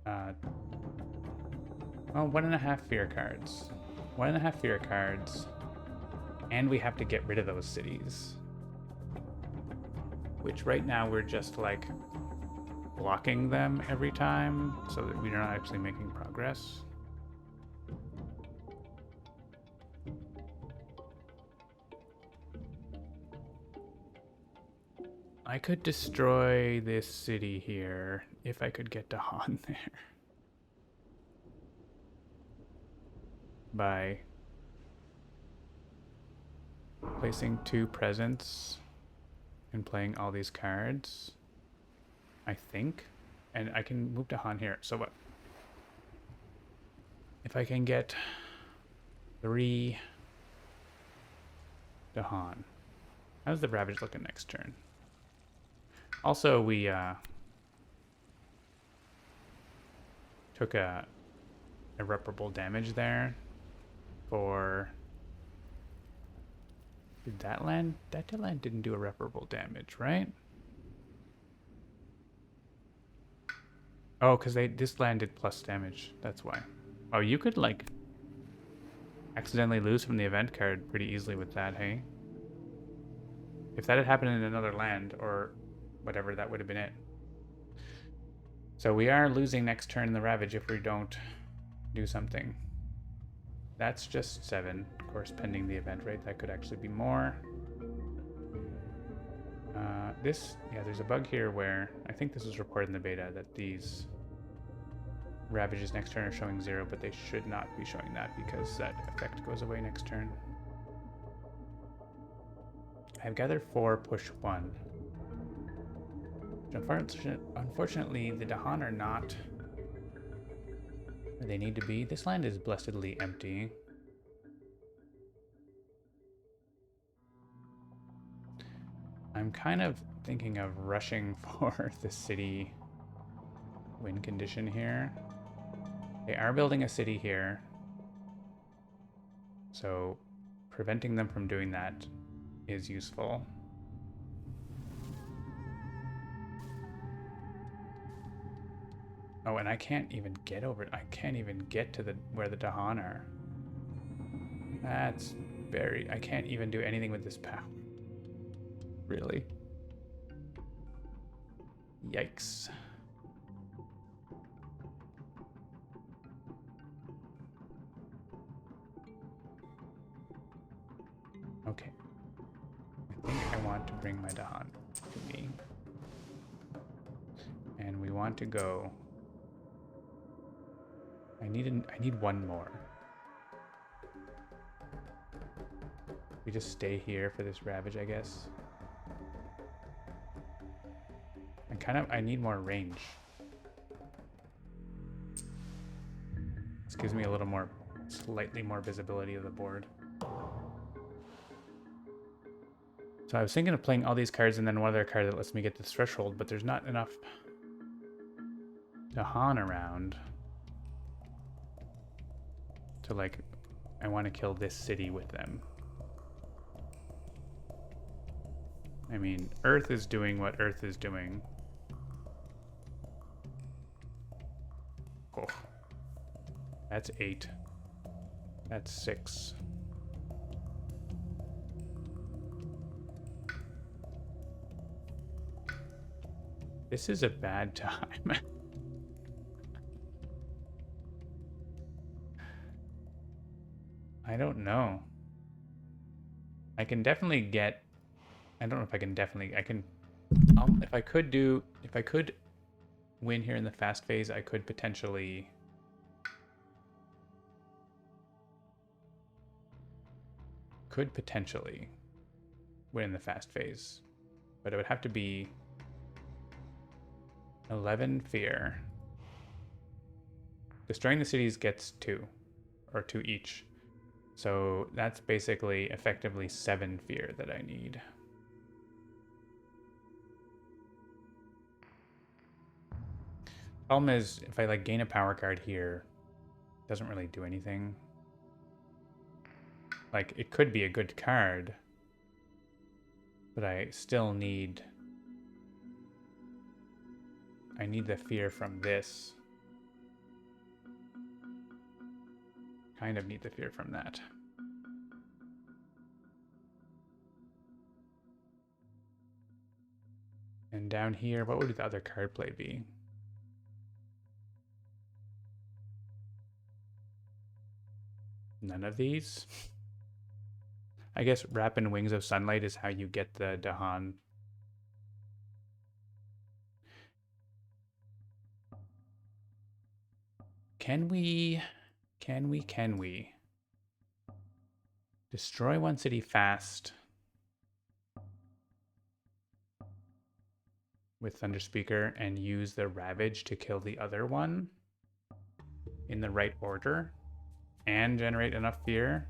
Oh, 1.5 fear cards. 1.5 fear cards. And we have to get rid of those cities. Which right now we're just like blocking them every time so that we're not actually making progress. I could destroy this city here if I could get to Han there. By placing 2 presents and playing all these cards, I think. And I can move to Han here. So what? If I can get 3 to Han. How's the Ravage looking next turn? Also, we took a irreparable damage there for... Did that land? That land didn't do irreparable damage, right? Oh, because this land did plus damage. That's why. Oh, you could, like, accidentally lose from the event card pretty easily with that, hey? If that had happened in another land, or whatever, that would have been it. So we are losing next turn in the Ravage if we don't do something. That's just 7. Of course, pending the event rate, that could actually be more. Yeah, there's a bug here where, I think this was reported in the beta, that these Ravages next turn are showing 0, but they should not be showing that because that effect goes away next turn. I've gathered 4, push 1. Unfortunately, the Dahan are not where they need to be. This land is blessedly empty. I'm kind of thinking of rushing for the city win condition here. They are building a city here, so preventing them from doing that is useful. Oh, and I can't even get over it. I can't even get to where the Dahan are. That's very... I can't even do anything with this power. Really? Yikes. Okay. I think I want to bring my Dahan to me. And we want to go... I need 1 more. We just stay here for this Ravage, I guess. I need more range. This gives me a little more, slightly more visibility of the board. So I was thinking of playing all these cards and then one other card that lets me get this threshold, but there's not enough Dahan around to, like, I want to kill this city with them. I mean, Earth is doing what Earth is doing. Oh. That's 8. That's 6. This is a bad time. I don't know. I can definitely get... I don't know if I can definitely... I can... if I could win here in the fast phase, I could potentially... win in the fast phase. But it would have to be 11 fear. Destroying the cities gets 2. Or 2 each. So that's basically effectively 7 fear that I need. Problem is, if I like gain a power card here, Doesn't really do anything. Like, it could be a good card, but I still need... I need the fear from this. Kind of need the fear from that. And down here, what would the other card play be? None of these? I guess Rapid Wings of Sunlight is how you get the Dahan. Can we destroy one city fast with Thunderspeaker and use the Ravage to kill the other one in the right order and generate enough fear?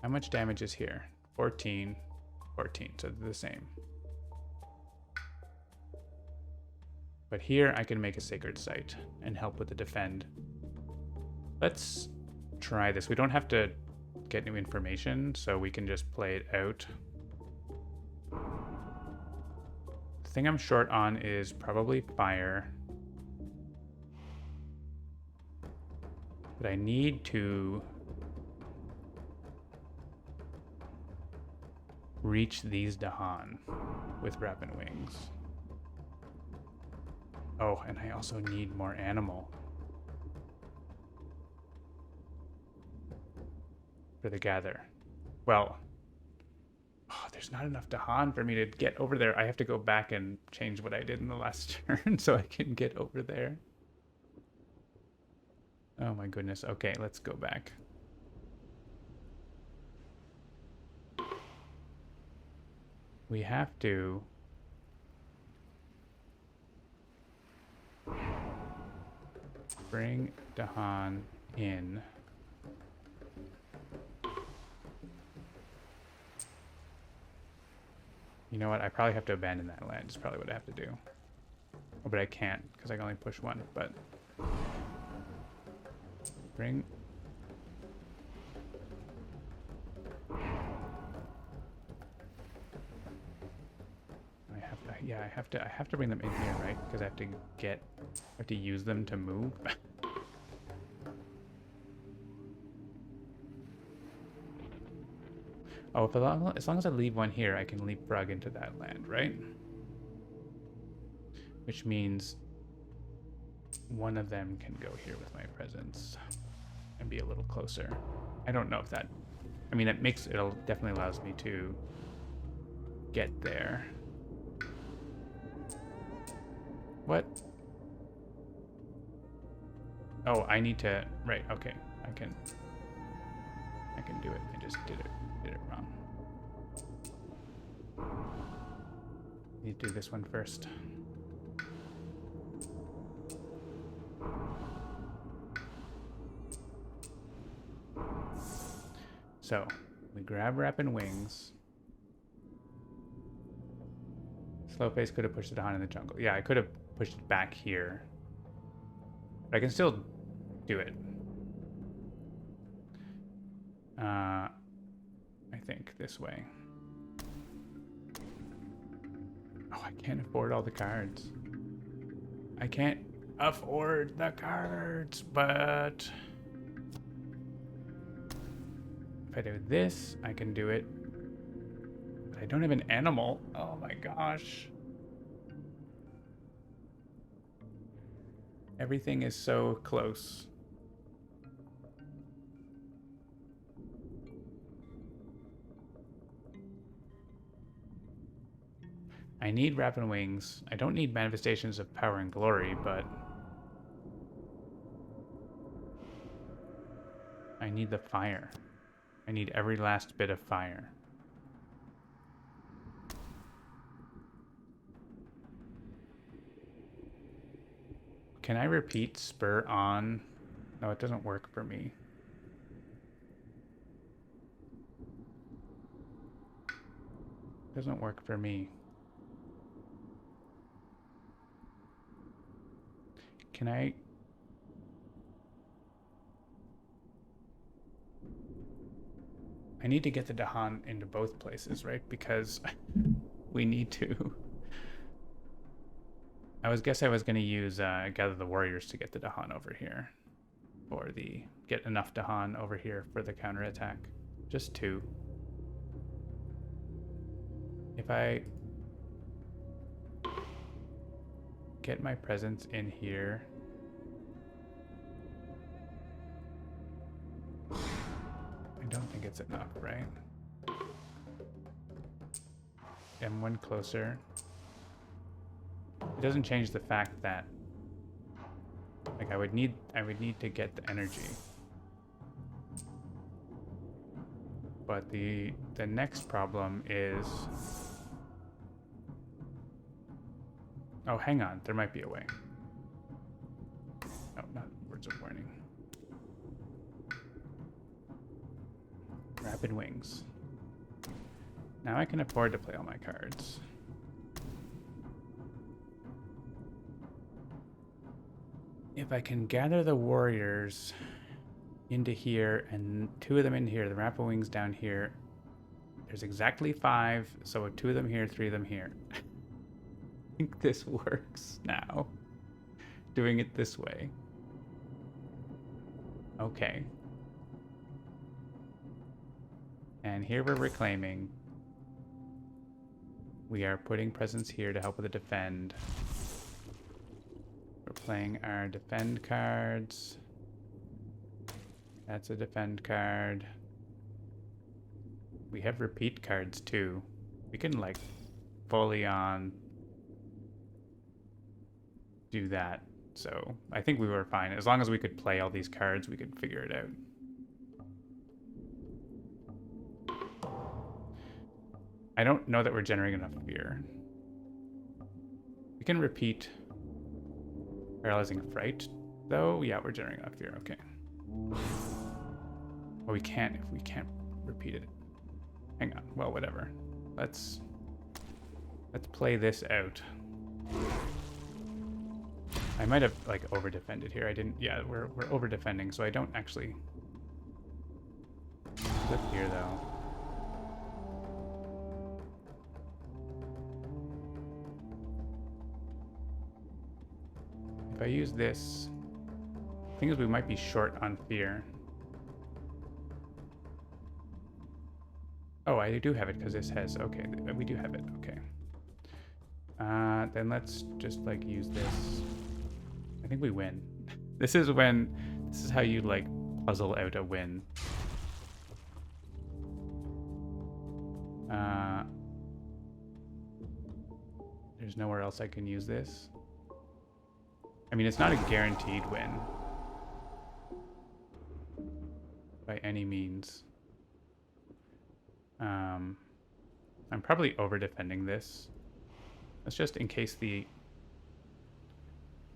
How much damage is here? 14, 14, so they're the same. But here I can make a Sacred Site and help with the defend. Let's try this. We don't have to get new information, so we can just play it out. The thing I'm short on is probably fire. But I need to reach these Dahan with Rapid Wings. Oh, and I also need more animal for the gather. Well, oh, there's not enough Dahan for me to get over there. I have to go back and change what I did in the last turn so I can get over there. Oh my goodness. Okay, let's go back. We have to bring Dahan in. You know what? I probably have to abandon that land. Is probably what I have to do. Oh, but I can't because I can only push one. But bring. Yeah, I have to bring them in here, right? Because I have to use them to move. Oh, as long as I leave one here, I can leapfrog into that land, right? Which means one of them can go here with my presence and be a little closer. I don't know if that... I mean, it'll definitely allows me to get there. What? Oh, I need to... Right, okay. I can do it. I just did it wrong. Need to do this one first. So, we grab Rapid Wings. Slow Pace could have pushed it on in the jungle. Yeah, I could have pushed it back here. But I can still do it. I think this way. Oh, I can't afford all the cards. I can't afford the cards, but if I do this, I can do it. But I don't have an animal. Oh my gosh. Everything is so close. I need Rapid Wings. I don't need Manifestations of Power and Glory, but I need the fire. I need every last bit of fire. Can I repeat Spur on? No, it doesn't work for me. It doesn't work for me. Can I... I need to get the Dahan into both places, right? Because we need to. Guess I was going to use Gather the Warriors to get the Dahan over here. Or get enough Dahan over here for the counterattack. Just 2. If I get my presence in here... I don't think it's enough, right? M1 closer. It doesn't change the fact that like I would need to get the energy. But the next problem is... Oh, hang on. There might be a way. Oh, not words of warning. Rapid wings. Now I can afford to play all my cards. If I can gather the warriors into here and 2 of them in here, the rapid wings down here, there's exactly 5, so 2 of them here, 3 of them here. I think this works now. Doing it this way. Okay. And here we're reclaiming. We are putting presence here to help with the defend. We're playing our defend cards. That's a defend card. We have repeat cards too. We can like fully on do that. So I think we were fine. As long as we could play all these cards, we could figure it out. I don't know that we're generating enough fear. We can repeat Paralyzing Fright, though. Yeah, we're generating enough fear. Okay. Well, we can't if we can't repeat it. Hang on. Well, whatever. Let's play this out. I might have like over defended here. I didn't. Yeah, we're over defending, so I don't actually flip here though. If I use this, the thing is we might be short on fear. Oh, I do have it because this has, okay, we do have it, okay. Then let's just like use this. I think we win. This is how you like puzzle out a win. There's nowhere else I can use this. I mean, it's not a guaranteed win by any means. I'm probably over defending this. That's just in case the...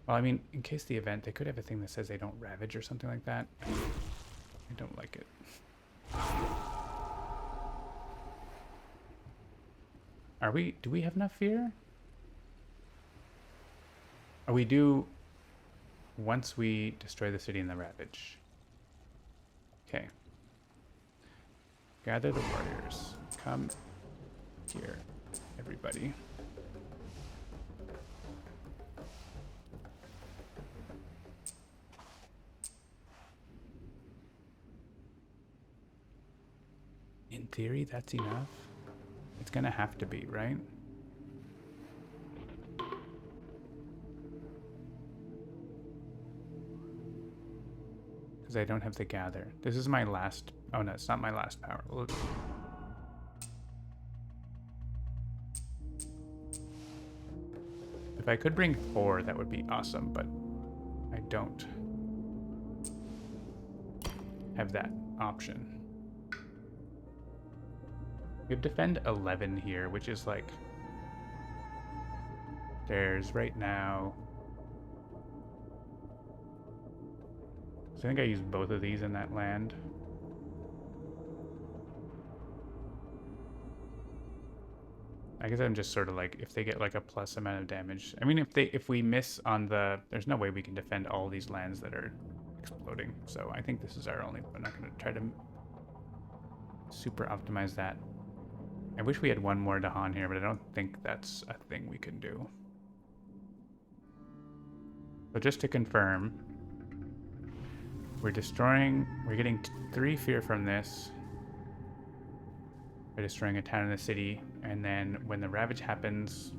Well, I mean, in case the event, they could have a thing that says they don't ravage or something like that. I don't like it. Do we have enough fear? Oh, we do once we destroy the city in the ravage. Okay. Gather the warriors. Come here, everybody. In theory, that's enough. It's gonna have to be, right? Because I don't have the gather. This is my last... Oh no, it's not my last power. Look. If I could bring 4, that would be awesome, but I don't have that option. We have defend 11 here, which is like... There's right now... So I think I used both of these in that land. I guess I'm just sort of like, if they get like a plus amount of damage. I mean, if we miss on the, there's no way we can defend all these lands that are exploding. So I think this is our only. I'm not going to try to super optimize that. I wish we had one more Dahan here, but I don't think that's a thing we can do. So just to confirm, we're getting 3 fear from this. We're destroying a town in the city, and then when the ravage happens,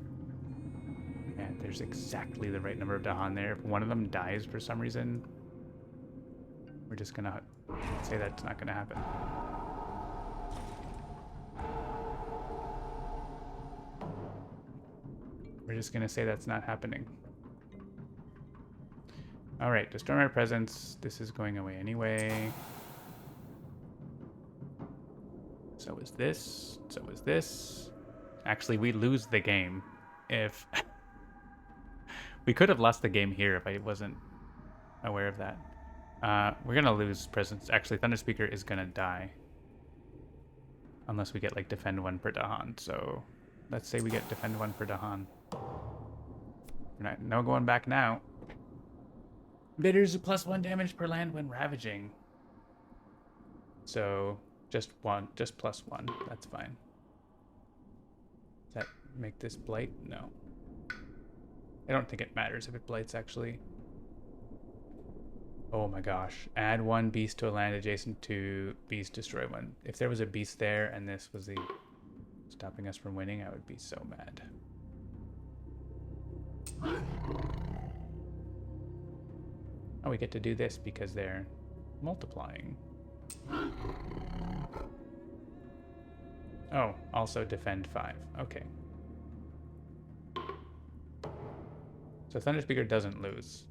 and there's exactly the right number of Dahan there. If one of them dies for some reason, we're just gonna say that's not gonna happen. We're just gonna say that's not happening. All right, destroy my presence. This is going away anyway. So is this. So is this. Actually, we lose the game if... we could have lost the game here if I wasn't aware of that. We're going to lose presence. Actually, Thunder Speaker is going to die. Unless we get, like, defend 1 per Dahan. So let's say we get defend 1 per Dahan. No going back now. Bidders +1 damage per land when ravaging. So just +1. That's fine. Does that make this blight? No. I don't think it matters if it blights, actually. Oh my gosh. Add 1 beast to a land adjacent to beast, destroy 1. If there was a beast there and this was the stopping us from winning, I would be so mad. Oh, we get to do this because they're multiplying. Oh, also defend 5. Okay. So Thunder Speaker doesn't lose.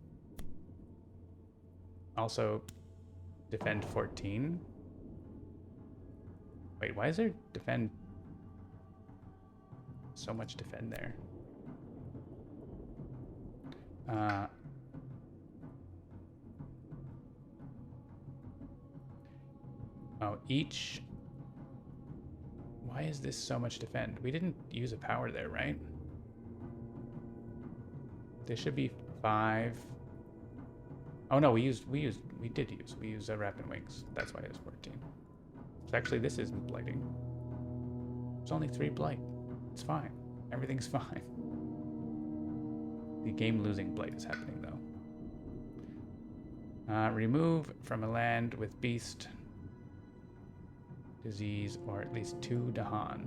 Also, defend 14. Wait, why is there defend? So much defend there. Oh, each... Why is this so much defend? We didn't use a power there, right? This should be 5. Oh no, we used a Rapid Wings. That's why it was 14. So actually this isn't blighting. There's only 3 blight. It's fine. Everything's fine. The game losing blight is happening though. Remove from a land with beast, disease, or at least 2 Dahan.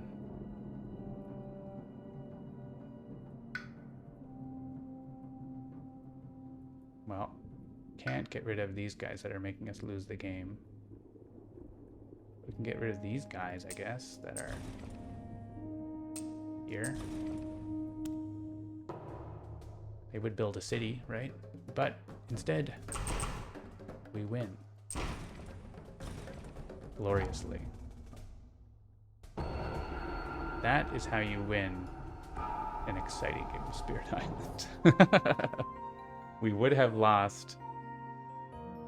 Well, can't get rid of these guys that are making us lose the game. We can get rid of these guys, I guess, that are here. They would build a city, right? But instead, we win. Gloriously. That is how you win an exciting game of Spirit Island. We would have lost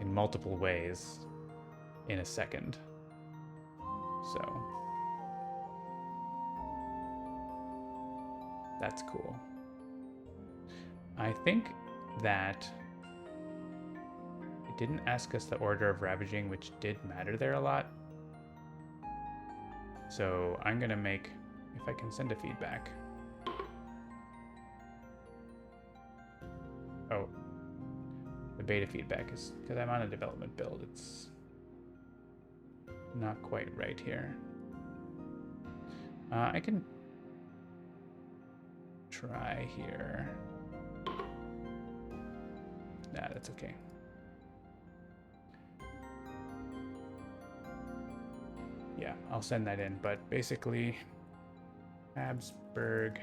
in multiple ways in a second. So that's cool. I think that it didn't ask us the order of ravaging, which did matter there a lot. So I'm gonna make, if I can send a feedback. Oh, the beta feedback is because I'm on a development build. It's not quite right here. I can try here. Nah, that's okay. Yeah, I'll send that in, but basically Habsburg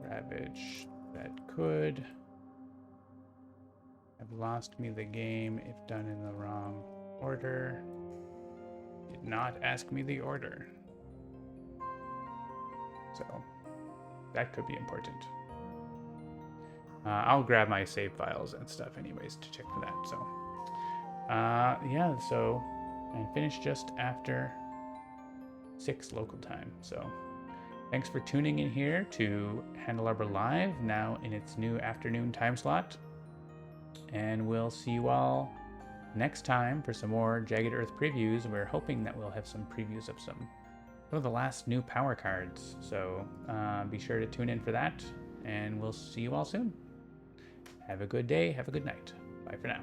Ravage that could have lost me the game if done in the wrong order. Did not ask me the order. So that could be important. I'll grab my save files and stuff anyways to check for that. So yeah, so and finish just after 6 local time. So Thanks for tuning in here to Handelabra Live, now in its new afternoon time slot. And we'll see you all next time for some more Jagged Earth previews. We're hoping that we'll have some previews of some of the last new power cards. So be sure to tune in for that, and we'll see you all soon. Have a good day. Have a good night. Bye for now.